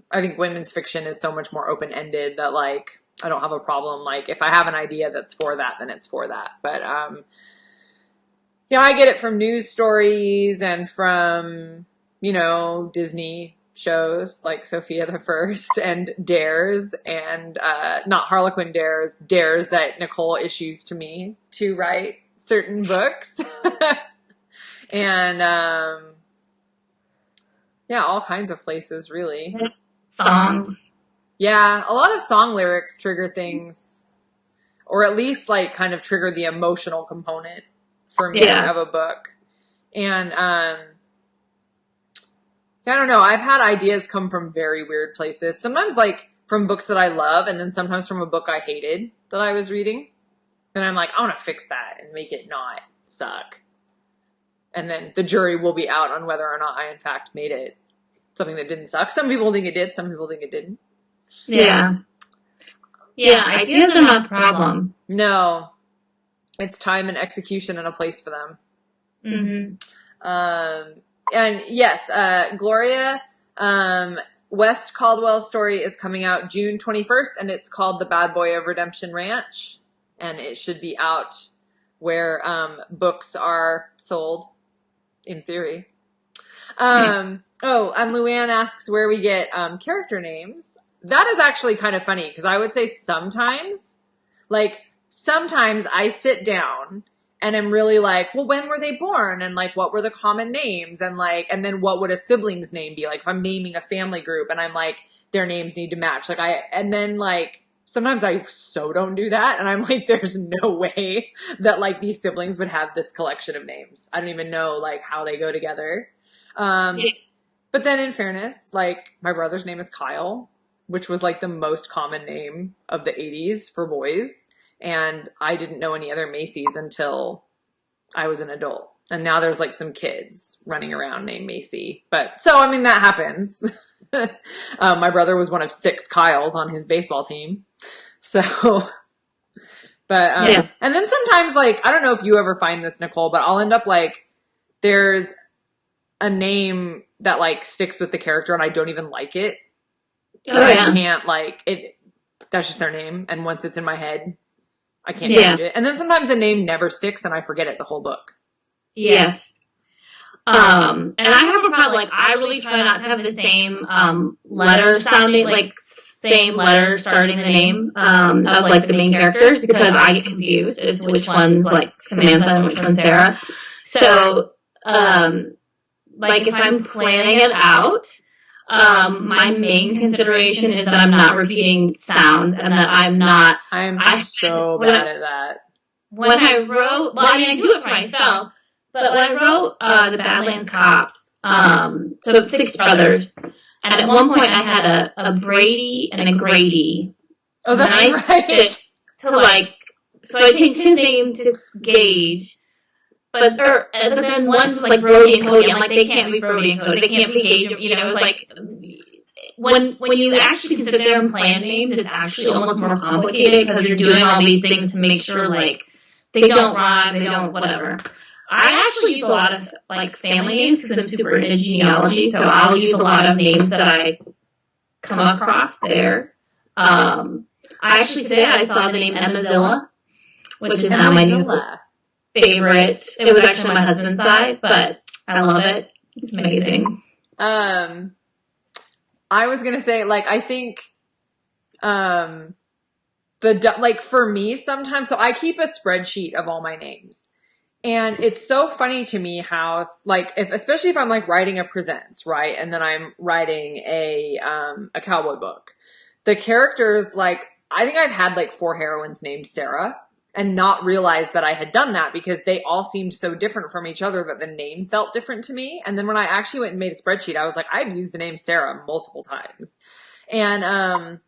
I think women's fiction is so much more open-ended that like, I don't have a problem. Like if I have an idea that's for that, then it's for that. But, I get it from news stories and from, Disney shows like Sophia the First and Dares, and not Harlequin Dares that Nicole issues to me to write certain books. And all kinds of places, really. Songs. Yeah, a lot of song lyrics trigger things, or at least like kind of trigger the emotional component for me of a book. And I don't know. I've had ideas come from very weird places. Sometimes like from books that I love, and then sometimes from a book I hated that I was reading. And I'm like, I want to fix that and make it not suck. And then the jury will be out on whether or not I in fact made it something that didn't suck. Some people think it did. Some people think it didn't. Yeah. Yeah, ideas are not the problem. No. It's time and execution and a place for them. Mm-hmm. And yes, Gloria, West Caldwell's story is coming out June 21st, and it's called The Bad Boy of Redemption Ranch, and it should be out where books are sold, in theory. And Luann asks where we get character names. That is actually kind of funny, because I would say sometimes I sit down and I'm really like, well, when were they born? And like, what were the common names? And like, and then what would a sibling's name be? Like if I'm naming a family group and I'm like, their names need to match. And then like, sometimes I so don't do that. And I'm like, there's no way that like these siblings would have this collection of names. I don't even know like how they go together. But then in fairness, like my brother's name is Kyle, which was like the most common name of the 80s for boys. And I didn't know any other Macy's until I was an adult. And now there's like some kids running around named Macy. But so, I mean, that happens. My brother was one of 6 Kyles on his baseball team. So, but, Yeah. and then sometimes like, I don't know if you ever find this, Nicole, but I'll end up like, there's a name that like sticks with the character and I don't even like it. Oh, I yeah. can't like it. That's just their name. And once it's in my head, I can't Yeah. change it. And then sometimes a name never sticks and I forget it the whole book. Yes. And I have a problem, like, I really try not to have the same, letter sounding, like, same letters starting the name, of, like, the main characters, because I get confused as to which one's, like, Samantha and which one's Sarah. So, like, if I'm planning it out, my main consideration is that I'm not repeating sounds and that I'm not. I'm I- so when bad at that. When I wrote, well, I mean, I do it for myself, but when I wrote the Badlands Cops, so it's 6 brothers, and at one point I had a Brady and a Grady. Oh, that's Nice. right. To like, so I changed his name to Gage, but then one was like Brody and Cody. I'm like, they can't be Brody and Cody. They can't be Gage. You know, it was like, when you actually can sit there and plan names, it's actually almost more complicated because you're doing all these things to make sure, like, they don't rhyme, they don't whatever. I actually use a lot of, like, family names because I'm super into genealogy, so I'll use a lot of names that I come across there. Actually today I saw the name Emmazilla, which is now my new favorite. It was actually my husband's side, but I love it. It's amazing. I was gonna say, like, I think, like for me sometimes, so I keep a spreadsheet of all my names. And it's so funny to me how, like, especially if I'm like writing a presents, right? And then I'm writing a cowboy book. The characters, like, I think I've had like 4 heroines named Sarah and not realized that I had done that because they all seemed so different from each other that the name felt different to me. And then when I actually went and made a spreadsheet, I was like, I've used the name Sarah multiple times. And,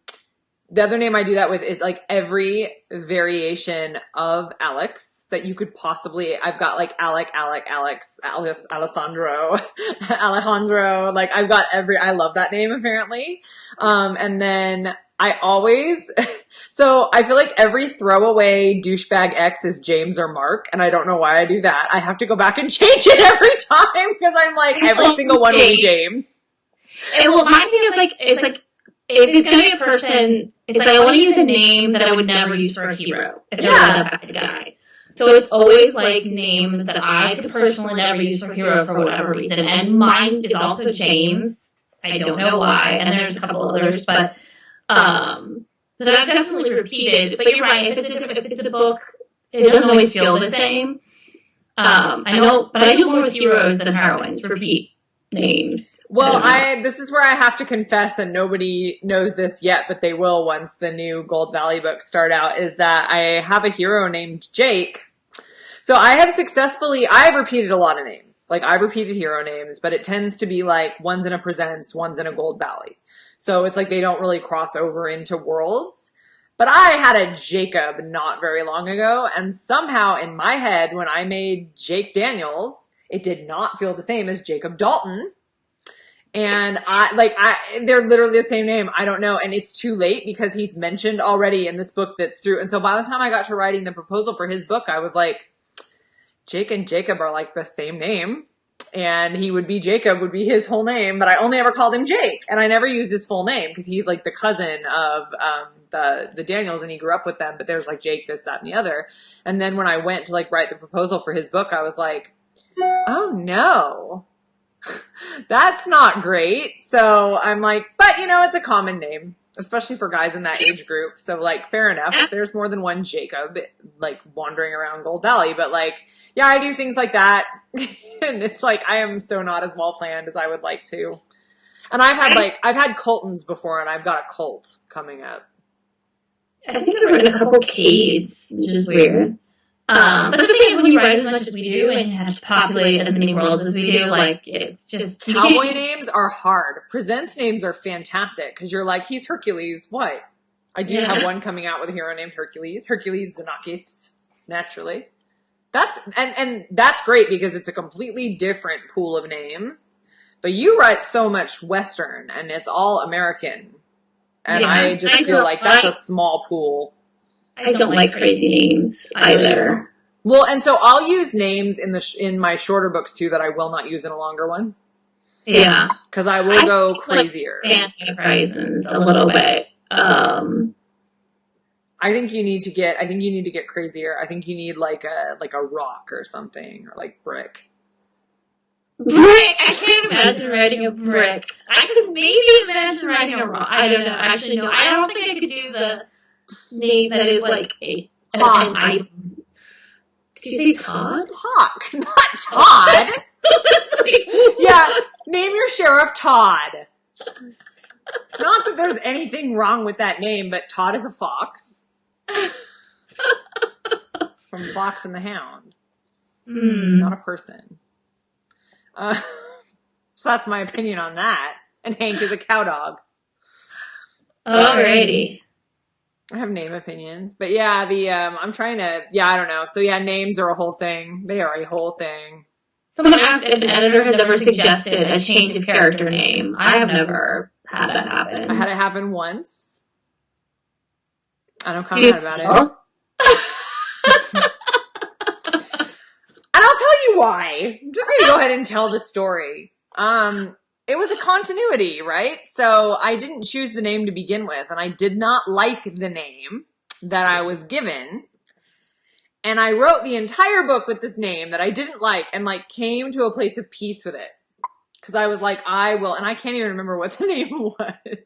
the other name I do that with is like every variation of Alex that you could possibly, I've got like Alex, Alessandro, Alejandro, like I've got I love that name apparently. And then I always, so I feel like every throwaway douchebag X is James or Mark, and I don't know why I do that. I have to go back and change it every time because I'm like, every single one will be James. And well, my thing is like, it's like, if it's gonna be a person, it's like I want to use a name that I would never use for a hero if they're like a bad guy. So it's always like names that I could personally never use for a hero for whatever reason. And mine is also James. I don't know why. And there's a couple others, but that I've definitely repeated. But you're right. If it's a book, it doesn't always feel the same. I know, but I do more with heroes than heroines. Repeat names. Well, this is where I have to confess, and nobody knows this yet, but they will once the new Gold Valley books start out, is that I have a hero named Jake. So I have repeated a lot of names. Like, I've repeated hero names, but it tends to be like one's in a Presents, one's in a Gold Valley. So it's like they don't really cross over into worlds. But I had a Jacob not very long ago, and somehow in my head, when I made Jake Daniels, it did not feel the same as Jacob Dalton. And they're literally the same name. I don't know. And it's too late because he's mentioned already in this book that's through. And so by the time I got to writing the proposal for his book, I was like, Jake and Jacob are like the same name. And he would be Jacob would be his whole name, but I only ever called him Jake. And I never used his full name because he's like the cousin of, the Daniels and he grew up with them, but there's like Jake, this, that, and the other. And then when I went to like write the proposal for his book, I was like, oh no. That's not great. So I'm like, but you know, it's a common name, especially for guys in that age group. So like, fair enough. There's more than one Jacob like wandering around Gold Valley, but like, yeah, I do things like that. And it's like, I am so not as well planned as I would like to. And I've had Coltons before and I've got a Colt coming up. I think I've written a couple Cades, which is weird. But the thing is, when you write as much as we do and you have to populate as many worlds as we do, like, it's just... Cowboy names are hard. Presents names are fantastic, because you're like, he's Hercules. What? I do have one coming out with a hero named Hercules. Hercules Xenakis, naturally. and that's great because it's a completely different pool of names. But you write so much Western, and it's all American. And I just feel like that's a small pool. I don't like crazy names either. Well, and so I'll use names in my shorter books too that I will not use in a longer one. Yeah. Because I will go crazier. Horizons a little bit. I think you need to get crazier. I think you need like a rock or something, or like brick. Brick! I can't imagine writing a brick. I could maybe imagine writing a rock. I don't know. Actually, no. I don't think I could do the name that is like a Hawk. Did you say Todd? Hawk, not Todd. Yeah, name your sheriff Todd. Not that there's anything wrong with that name, but Todd is a fox. From Fox and the Hound. It's not a person. So that's my opinion on that. And Hank is a cow dog. Alrighty. I have name opinions. But yeah, I don't know. So yeah, names are a whole thing. They are a whole thing. Someone asked if an editor has ever suggested a change of character name. I have never had that happen. I had it happen once. I don't comment about it. And I'll tell you why. I'm just going to go ahead and tell the story. It was a continuity, right? So I didn't choose the name to begin with, and I did not like the name that I was given. And I wrote the entire book with this name that I didn't like, and like came to a place of peace with it. Because I was like, I will, and I can't even remember what the name was.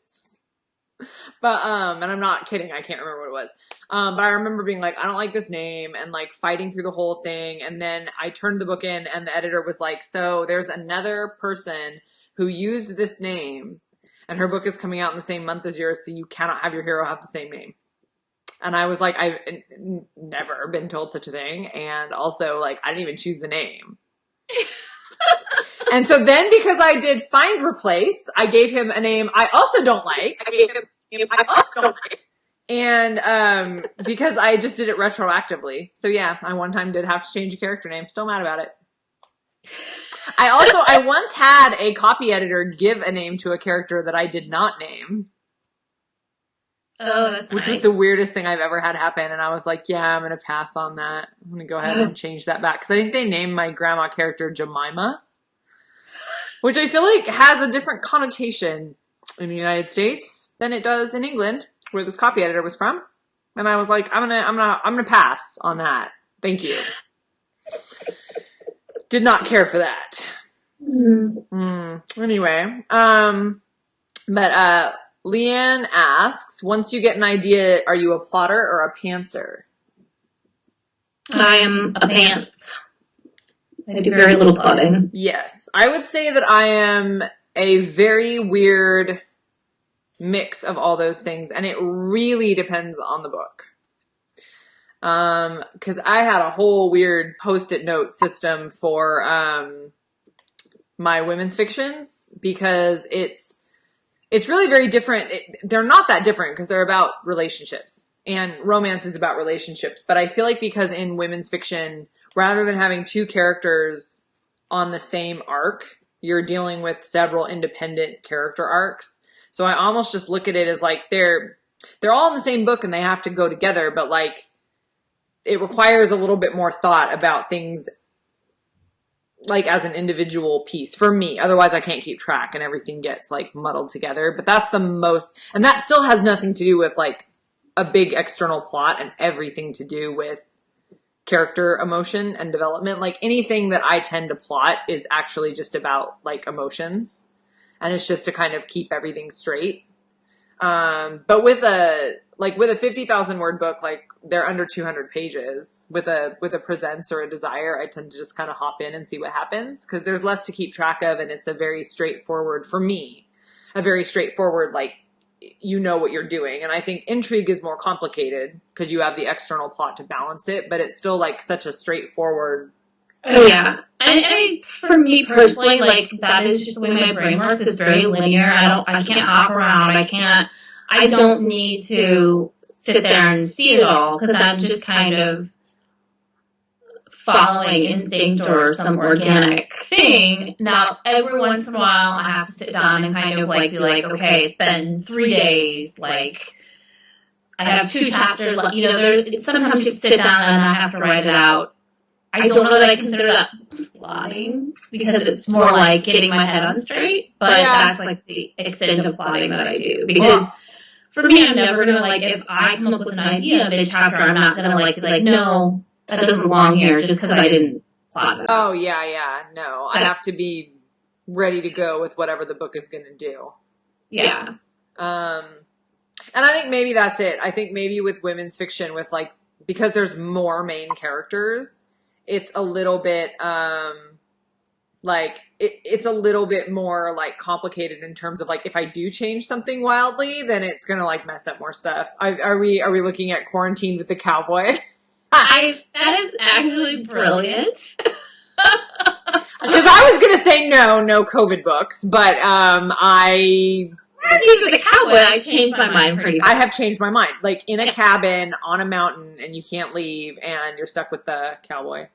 But, and I'm not kidding, I can't remember what it was. But I remember being like, I don't like this name, and like fighting through the whole thing. And then I turned the book in, and the editor was like, so there's another person who used this name, and her book is coming out in the same month as yours, so you cannot have your hero have the same name. And I was like, I've never been told such a thing. And also, like, I didn't even choose the name. And so then, because I did find replace, I gave him a name I also don't like. And because I just did it retroactively. So yeah, I one time did have to change a character name. Still mad about it. I once had a copy editor give a name to a character that I did not name. Oh, that's Which nice. was the weirdest thing I've ever had happen. And I was like, yeah, I'm going to pass on that. I'm going to go ahead and change that back. Because I think they named my grandma character Jemima. Which I feel like has a different connotation in the United States than it does in England, where this copy editor was from. And I was like, I'm gonna pass on that. Thank you. Did not care for that. Anyway, but Leanne asks, once you get an idea, are you a plotter or a pantser? I am a pants. I do very little plotting. Yes. I would say that I am a very weird mix of all those things, and it really depends on the book. Because I had a whole weird post-it note system for my women's fictions, because it's really very different. They're not that different because they're about relationships, and romance is about relationships. But I feel like because in women's fiction, rather than having two characters on the same arc, you're dealing with several independent character arcs. So I almost just look at it as like they're all in the same book and they have to go together, but like it requires a little bit more thought about things like as an individual piece for me. Otherwise I can't keep track and everything gets like muddled together. But that's the most, and that still has nothing to do with like a big external plot and everything to do with character emotion and development. Like anything that I tend to plot is actually just about like emotions, and it's just to kind of keep everything straight. But with a 50,000 word book, like they're under 200 pages with a presents or a desire, I tend to just kind of hop in and see what happens, because there's less to keep track of. And it's a very straightforward, for me, like, you know what you're doing. And I think intrigue is more complicated because you have the external plot to balance it, but it's still like such a straightforward. Oh yeah. And I mean, for me personally, like that is just the way my brain works. It's very linear. I can't hop around. I don't need to sit there and see it all, because I'm just kind of following instinct or some organic thing. Now, every once in a while, I have to sit down and kind of like be like, okay, it's been 3 days, like, I have 2 chapters left. You know, sometimes you sit down and I have to write it out. I don't know that I consider that plotting because it's more like getting my head on straight, but that's like the extent of plotting that I do. Because for me, I'm never gonna like, if I come up with an idea mid-chapter, I'm not gonna like be like, no, that doesn't belong here just because I didn't plot it. Oh yeah, no, so I have to be ready to go with whatever the book is gonna do. Yeah. And I think maybe that's it. I think maybe with women's fiction, with like, because there's more main characters, it's a little bit, like, it's a little bit more, like, complicated in terms of, like, if I do change something wildly, then it's gonna, like, mess up more stuff. Are we looking at Quarantined with the Cowboy? That is actually brilliant. Because I was gonna say no COVID books, but, Quarantined with the Cowboy, I changed my mind pretty fast. I have changed my mind. Like, in a cabin, on a mountain, and you can't leave, and you're stuck with the cowboy.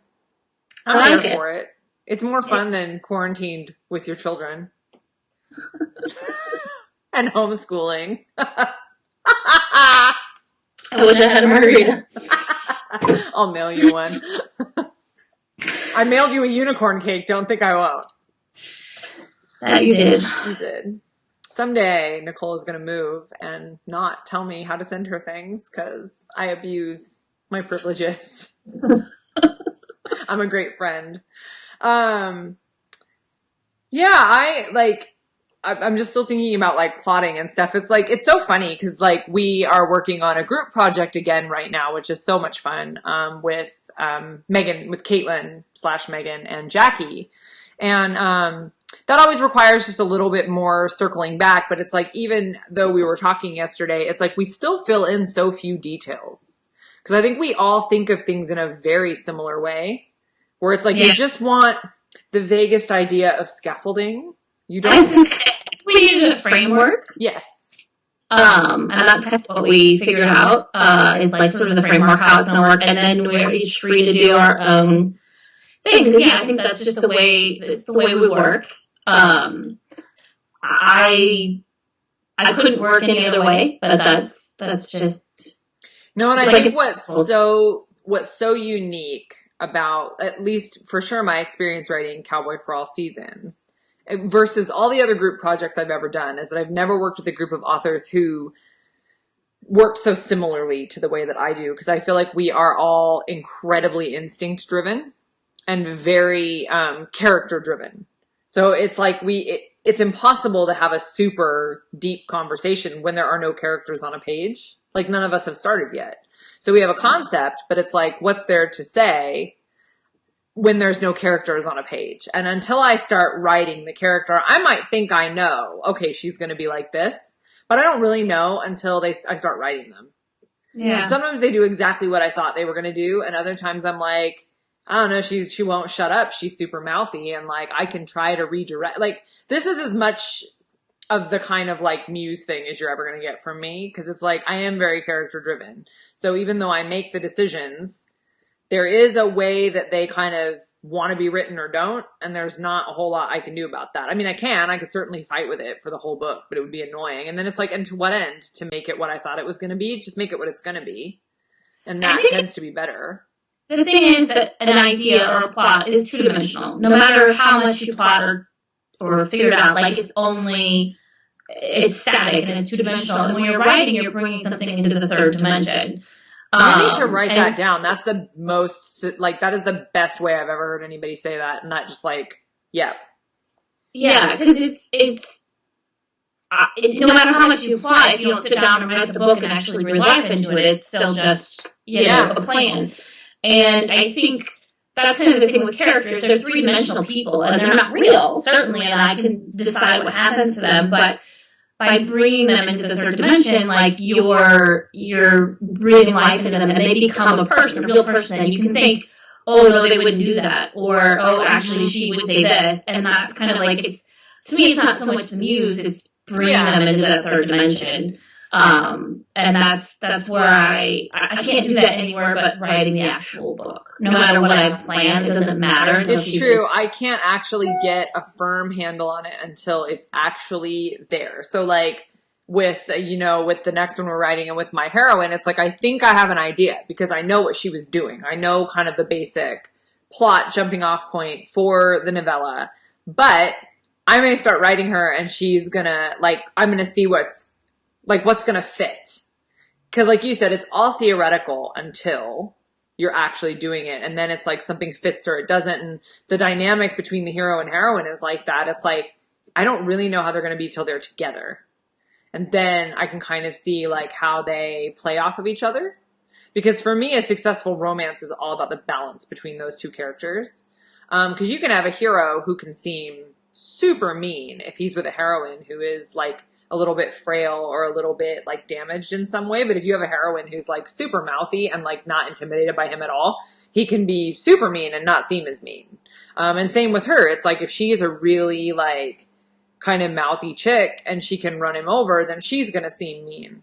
I'm here for it. It's more fun than quarantined with your children. And homeschooling. I wish I had a margarita. I'll mail you one. I mailed you a unicorn cake. Don't think I won't. That you did. You did. Someday, Nicole is going to move and not tell me how to send her things because I abuse my privileges. I'm a great friend. I'm just still thinking about like plotting and stuff. It's like, it's so funny because like we are working on a group project again right now, which is so much fun, with Megan, with Caitlin / Megan and Jackie. And that always requires just a little bit more circling back. But it's like, even though we were talking yesterday, it's like we still fill in so few details. Because I think we all think of things in a very similar way, where it's like you just want the vaguest idea of scaffolding. You don't. We needed a framework. Yes. And that's kind of what we figured out, is like sort of the framework, how it's going to work, and then we're each free to do our own thing. Because I think that's just the way we work. I couldn't work any other way, but that's just. No, and I think what's so unique about, at least for sure, my experience writing Cowboy for All Seasons versus all the other group projects I've ever done is that I've never worked with a group of authors who work so similarly to the way that I do. Because I feel like we are all incredibly instinct driven and very character driven. So it's like it's impossible to have a super deep conversation when there are no characters on a page. Like, none of us have started yet. So we have a concept, but it's like, what's there to say when there's no characters on a page? And until I start writing the character, I might think I know, okay, she's going to be like this, but I don't really know until I start writing them. Yeah. And sometimes they do exactly what I thought they were going to do. And other times I'm like, I don't know, she won't shut up. She's super mouthy. And like, I can try to redirect. Like, this is as much of the kind of like muse thing as you're ever going to get from me. Cause it's like, I am very character driven. So even though I make the decisions, there is a way that they kind of want to be written or don't. And there's not a whole lot I can do about that. I mean, I could certainly fight with it for the whole book, but it would be annoying. And then it's like, and to what end to make it what I thought it was going to be? Just make it what it's going to be. And that tends to be better. The thing is that an idea or a plot is two-dimensional. No matter how much you plot or figure it out, like it's static and it's two-dimensional. And when you're writing, you're bringing something into the third dimension. I need to write that down. That's the most, like, that is the best way I've ever heard anybody say that. And not just like, yeah. Yeah, because it's no matter how much you plot, if you don't sit down and write the book and actually breathe life into it, it's still just, a plan. And I think that's kind of the thing with characters. They're three-dimensional people, and they're not real, certainly, and I can decide what happens to them, but by bringing them into the third dimension, like, you're breathing life into them, and they become a person, a real person, and you can think, oh, no, they wouldn't do that, or, oh, actually, she would say this, and that's kind of like, to me, it's not so much the muse, it's bringing them into that third dimension. And that's where I can't do that anywhere but writing the actual book. No matter what I've planned, it doesn't matter. It's true. I can't actually get a firm handle on it until it's actually there. So like with, with the next one we're writing and with my heroine, it's like, I think I have an idea because I know what she was doing. I know kind of the basic plot jumping off point for the novella, but I may start writing her and she's gonna I'm gonna see what's gonna fit. Cause like you said, it's all theoretical until you're actually doing it. And then it's like something fits or it doesn't. And the dynamic between the hero and heroine is like that. It's like, I don't really know how they're going to be till they're together. And then I can kind of see like how they play off of each other. Because for me, a successful romance is all about the balance between those two characters. Cause you can have a hero who can seem super mean if he's with a heroine who is like a little bit frail or a little bit like damaged in some way. But if you have a heroine who's like super mouthy and like not intimidated by him at all, he can be super mean and not seem as mean. And same with her. It's like if she is a really like kind of mouthy chick and she can run him over, then she's going to seem mean.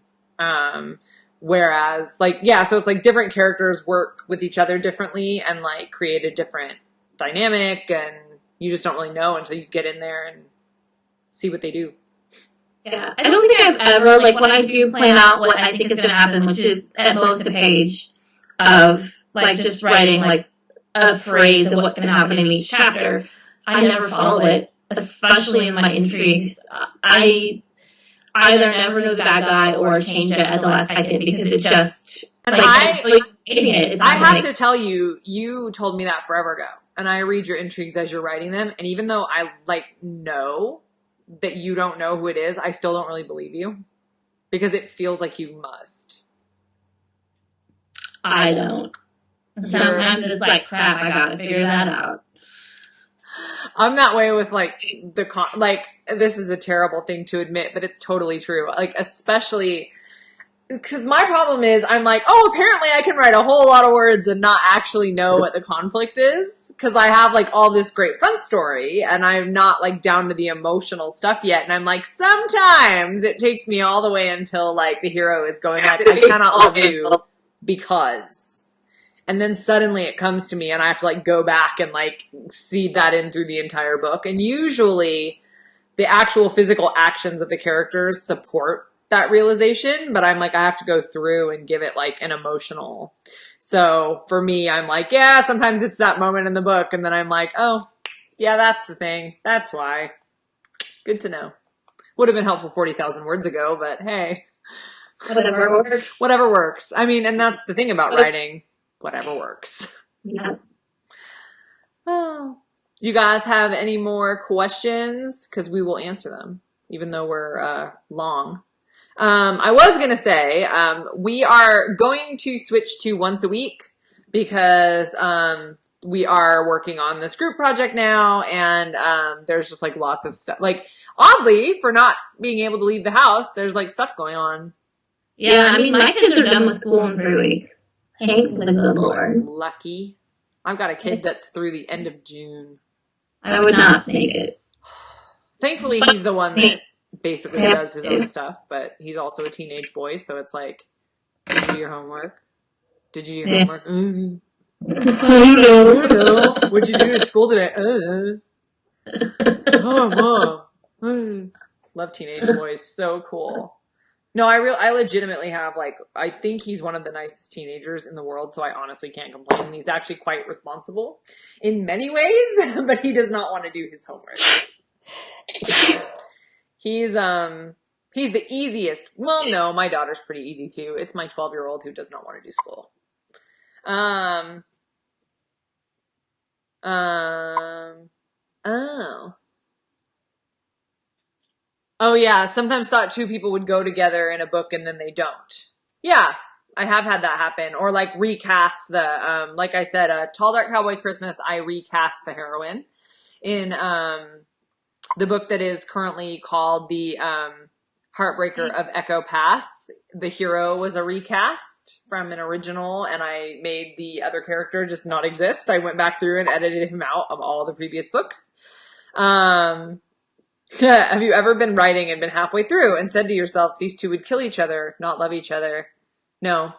Whereas like, yeah, so it's like different characters work with each other differently and like create a different dynamic, and you just don't really know until you get in there and see what they do. Yeah, I don't think I've ever, like, when I do plan out what I think is going to happen, which is at most a page of, like, just writing, like, a phrase of what's going to happen in each chapter, I never follow it, especially in my intrigues. I either never know the bad guy or change it at the last second because it just, and like, I have to tell you, you told me that forever ago, and I read your intrigues as you're writing them, and even though I, like, know that you don't know who it is, I still don't really believe you because it feels like you must. I don't. Sometimes it's like, crap, I gotta figure that out. I'm that way with like this is a terrible thing to admit, but it's totally true. Like, especially because my problem is I'm like, oh, apparently I can write a whole lot of words and not actually know what the conflict is because I have like all this great front story and I'm not like down to the emotional stuff yet. And I'm like, sometimes it takes me all the way until like the hero is going like, I cannot love you because, and then suddenly it comes to me and I have to like go back and like seed that in through the entire book. And usually the actual physical actions of the characters support that realization, but I'm like, I have to go through and give it like an emotional. So for me, I'm like, yeah, sometimes it's that moment in the book. And then I'm like, oh yeah, that's the thing. That's why. Good to know. Would have been helpful 40,000 words ago, but hey, whatever works. Whatever works. I mean, and that's the thing about writing, whatever works. Yeah. Oh, you guys have any more questions? Cause we will answer them, even though we're, long. I was going to say, we are going to switch to once a week because, we are working on this group project now and, there's just like lots of stuff. Like, oddly, for not being able to leave the house, there's like stuff going on. Yeah, I mean, my kids are done with school in 3 weeks. Thank the good Lord. Lucky. I've got a kid that's through the end of June. I would not make it. Thankfully, he's the one that basically does his own stuff, but he's also a teenage boy, so it's like, did you do your homework? Did you do your homework? I know. What'd you do at school today? Oh, Mom. Love teenage boys. So cool. No, I legitimately have, like, I think he's one of the nicest teenagers in the world, so I honestly can't complain. And he's actually quite responsible in many ways, but he does not want to do his homework. He's the easiest. Well, no, my daughter's pretty easy too. It's my 12-year-old who does not want to do school. Oh yeah, sometimes thought two people would go together in a book and then they don't. Yeah, I have had that happen. Or like recast the, like I said, Tall Dark Cowboy Christmas, I recast the heroine in, the book that is currently called the, Heartbreaker of Echo Pass. The hero was a recast from an original and I made the other character just not exist. I went back through and edited him out of all the previous books. Have you ever been writing and been halfway through and said to yourself, these two would kill each other, not love each other? No.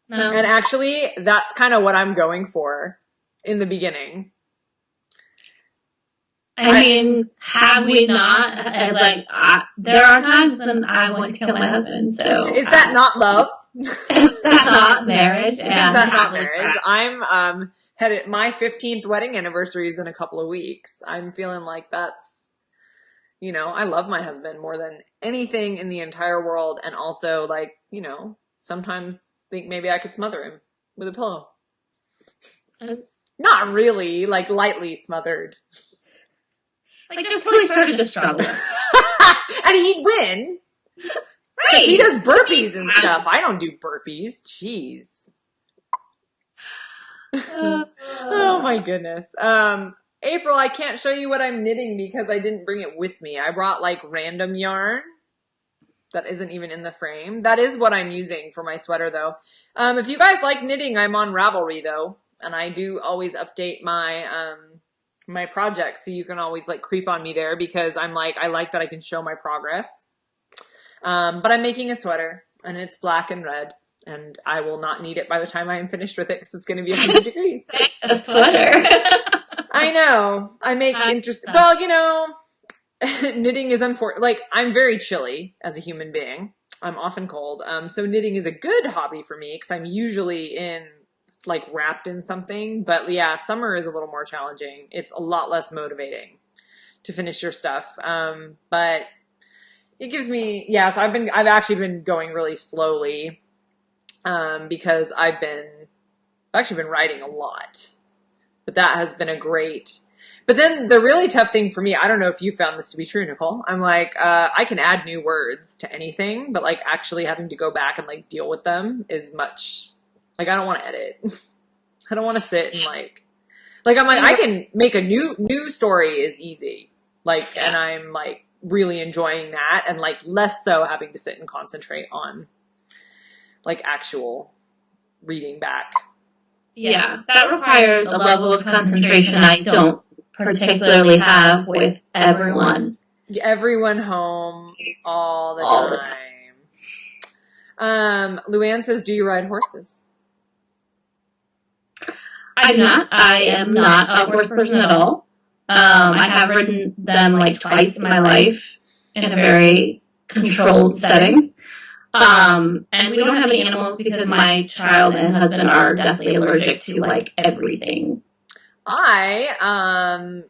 No. And actually, that's kind of what I'm going for in the beginning. I mean, have we not? There are times when I want to kill my husband. So Is that not love? is that not marriage? Is that not marriage? I'm headed. My 15th wedding anniversary is in a couple of weeks. I'm feeling like that's, I love my husband more than anything in the entire world, and also like, sometimes think maybe I could smother him with a pillow. Not really, like lightly smothered. Like just till he started to struggle. And he'd win. Right. He does burpees and stuff. I don't do burpees. Jeez. Oh my goodness. April, I can't show you what I'm knitting because I didn't bring it with me. I brought like random yarn that isn't even in the frame. That is what I'm using for my sweater though. If you guys like knitting, I'm on Ravelry though. And I do always update my, my projects. So you can always like creep on me there because I like that I can show my progress. But I'm making a sweater and it's black and red and I will not need it by the time I am finished with it because it's going to be 100 degrees. A sweater. I know. I make interesting. Well, knitting is unfortunate. Like I'm very chilly as a human being. I'm often cold. So knitting is a good hobby for me because I'm usually wrapped in something. But yeah, summer is a little more challenging. It's a lot less motivating to finish your stuff. But it gives me, so I've actually been going really slowly, because I've actually been writing a lot, but that has been but then the really tough thing for me, I don't know if you found this to be true, Nicole. I'm like, I can add new words to anything, but like actually having to go back and like deal with them is much, like, I don't want to edit. I don't want to sit and I'm like, I can make a new story is easy. And I'm like, really enjoying that and like less so having to sit and concentrate on like actual reading back. Yeah, that requires a level of concentration I don't particularly have with everyone. Everyone home all the time. Luann says, do you ride horses? I do not. I am not a horse person at all. I have ridden them like twice in my life in a very controlled setting. And we don't have any animals because my child and husband are deathly allergic to like everything. I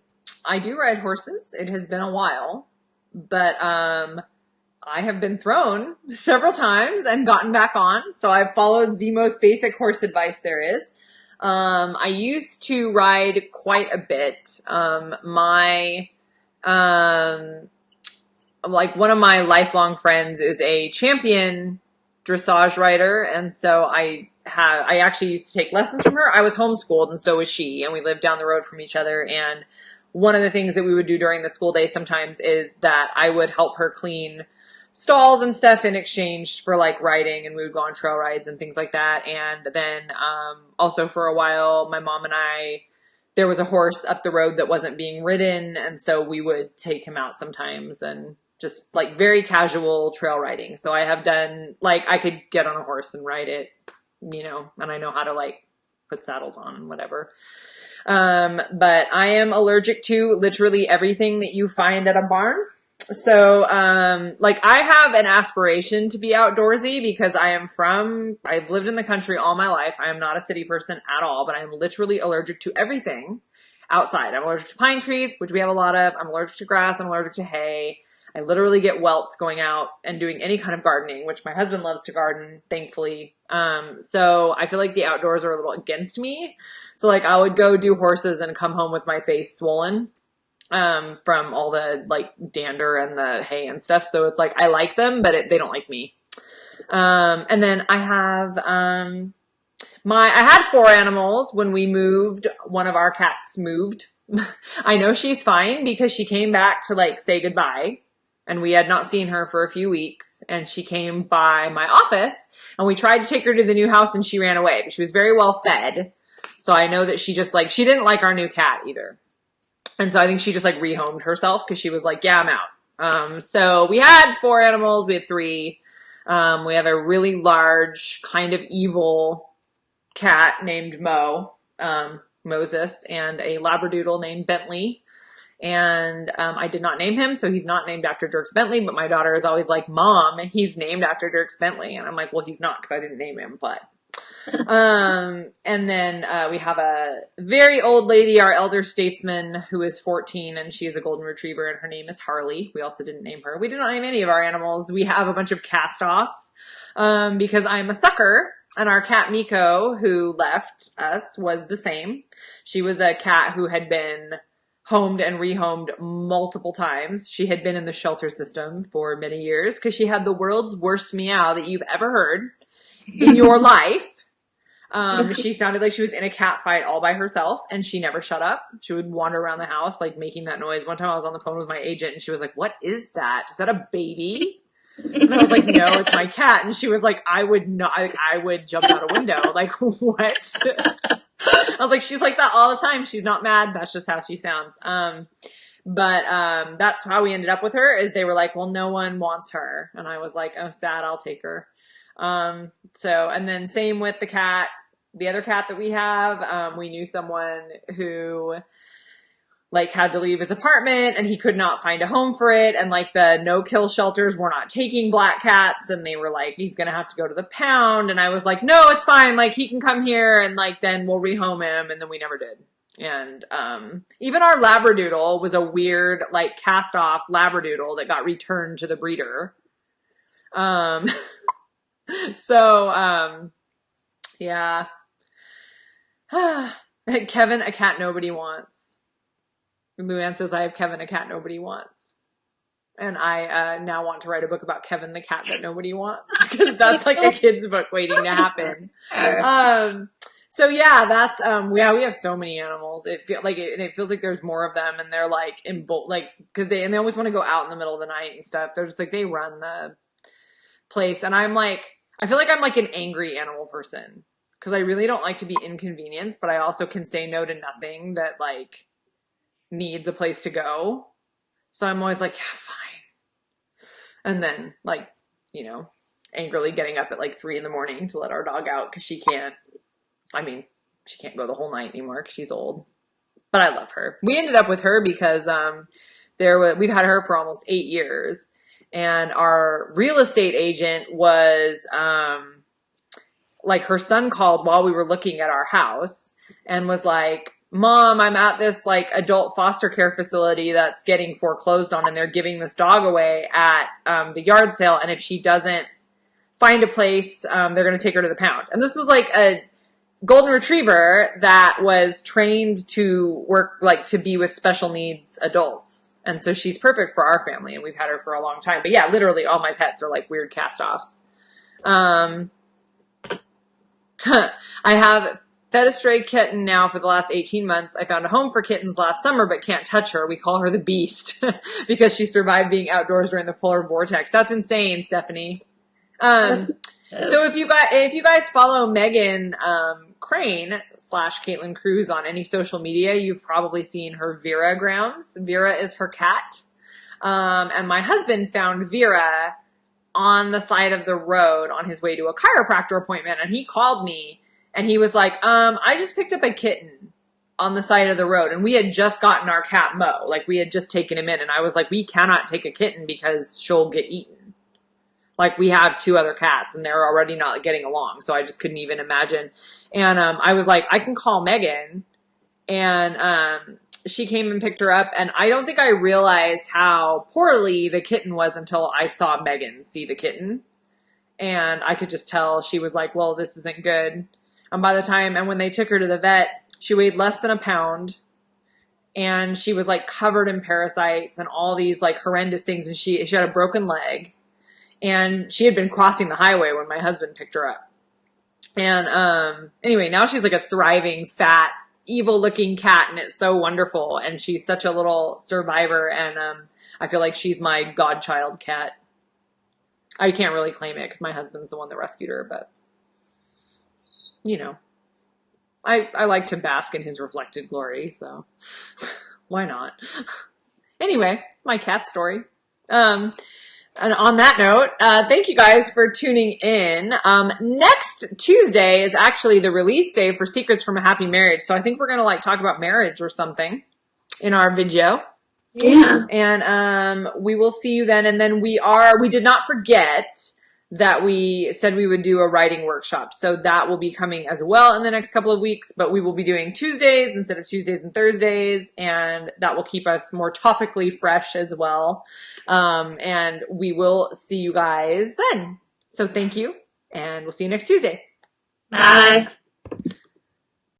do ride horses. It has been a while, but I have been thrown several times and gotten back on. So I've followed the most basic horse advice there is. I used to ride quite a bit. One of my lifelong friends is a champion dressage rider. And so I actually used to take lessons from her. I was homeschooled and so was she, and we lived down the road from each other. And one of the things that we would do during the school day sometimes is that I would help her clean stalls and stuff in exchange for like riding, and we would go on trail rides and things like that. And then also for a while, my mom and I, there was a horse up the road that wasn't being ridden, and so we would take him out sometimes and just like very casual trail riding. So I have done, like, I could get on a horse and ride it, and I know how to like put saddles on and whatever. But I am allergic to literally everything that you find at a barn. So, I have an aspiration to be outdoorsy because I've lived in the country all my life. I am not a city person at all, but I am literally allergic to everything outside. I'm allergic to pine trees, which we have a lot of. I'm allergic to grass. I'm allergic to hay. I literally get welts going out and doing any kind of gardening, which my husband loves to garden, thankfully. So I feel like the outdoors are a little against me. So like I would go do horses and come home with my face swollen. From all the like dander and the hay and stuff. So it's like, I like them, but they don't like me. And then I have, I had 4 animals when we moved. One of our cats moved. I know she's fine because she came back to like say goodbye, and we had not seen her for a few weeks, and she came by my office and we tried to take her to the new house and she ran away, but she was very well fed. So I know that she didn't like our new cat either. And so I think she just like rehomed herself because she was like, yeah, I'm out. So we had 4 animals. We have 3. We have a really large, kind of evil cat named Mo, Moses, and a Labradoodle named Bentley. And I did not name him, so he's not named after Dierks Bentley, but my daughter is always like, Mom, he's named after Dierks Bentley. And I'm like, well, he's not because I didn't name him, but. And then we have a very old lady, our elder statesman, who is 14, and she is a golden retriever, and her name is Harley. We also didn't name her. We did not name any of our animals. We have a bunch of cast-offs because I'm a sucker. And our cat Miko, who left us, was the same. She was a cat who had been homed and rehomed multiple times. She had been in the shelter system for many years because she had the world's worst meow that you've ever heard in your life. She sounded like she was in a cat fight all by herself, and she never shut up. She would wander around the house, like, making that noise. One time I was on the phone with my agent, and she was like, what is that? Is that a baby? And I was like, no, it's my cat. And she was like, I would not, I would jump out a window. Like, what? I was like, she's like that all the time. She's not mad. That's just how she sounds. But that's how we ended up with her, is they were like, well, no one wants her. And I was like, oh, sad, I'll take her. And then same with the cat, the other cat that we have. We knew someone who like had to leave his apartment and he could not find a home for it. And like the no-kill shelters were not taking black cats, and they were like, he's going to have to go to the pound. And I was like, no, it's fine. Like, he can come here and like, then we'll rehome him. And then we never did. And, even our Labradoodle was a weird, like, cast off Labradoodle that got returned to the breeder. Yeah. Kevin, a cat nobody wants. Luann says, I have Kevin, a cat nobody wants. And I now want to write a book about Kevin, the cat that nobody wants, because that's like a kid's book waiting to happen. So yeah, that's we have so many animals. It feels like there's more of them, and they're like because they always want to go out in the middle of the night and stuff. They're just like, they run the place, and I'm like, I feel like I'm like an angry animal person because I really don't like to be inconvenienced, but I also can say no to nothing that like needs a place to go. So I'm always like, yeah, fine. And then like, angrily getting up at like 3 a.m. to let our dog out because she can't go the whole night anymore because she's old. But I love her. We ended up with her because we've had her for almost 8 years, and our real estate agent was like, her son called while we were looking at our house and was like, Mom, I'm at this like adult foster care facility that's getting foreclosed on, and they're giving this dog away at the yard sale. And if she doesn't find a place, they're going to take her to the pound. And this was like a golden retriever that was trained to work, like to be with special needs adults. And so she's perfect for our family, and we've had her for a long time. But yeah, literally all my pets are like weird cast-offs. I have fed a stray kitten now for the last 18 months. I found a home for kittens last summer, but can't touch her. We call her the Beast because she survived being outdoors during the polar vortex. That's insane, Stephanie. So if you guys follow Megan Crane / Caitlin Cruz on any social media, you've probably seen her Vera grounds. Vera is her cat. And my husband found Vera on the side of the road on his way to a chiropractor appointment, and he called me. And he was like, I just picked up a kitten on the side of the road, and we had just gotten our cat Mo. Like, we had just taken him in, and I was like, we cannot take a kitten because she'll get eaten. Like, we have 2 other cats, and they're already not getting along, so I just couldn't even imagine. And I was like, I can call Megan. And she came and picked her up, and I don't think I realized how poorly the kitten was until I saw Megan see the kitten. And I could just tell she was like, well, this isn't good. And when they took her to the vet, she weighed less than a pound, and she was like covered in parasites and all these like horrendous things. And she had a broken leg, and she had been crossing the highway when my husband picked her up. And, anyway, now she's like a thriving, fat, evil looking cat, and it's so wonderful. And she's such a little survivor. And, I feel like she's my godchild cat. I can't really claim it because my husband's the one that rescued her, but I like to bask in his reflected glory, so why not? Anyway, it's my cat story. And on that note, thank you guys for tuning in. Next Tuesday is actually the release day for Secrets from a Happy Marriage. So I think we're going to like talk about marriage or something in our video. Yeah. And we will see you then. And then we did not forget that we said we would do a writing workshop. So that will be coming as well in the next couple of weeks, but we will be doing Tuesdays instead of Tuesdays and Thursdays, and that will keep us more topically fresh as well. And we will see you guys then. So thank you, and we'll see you next Tuesday. Bye.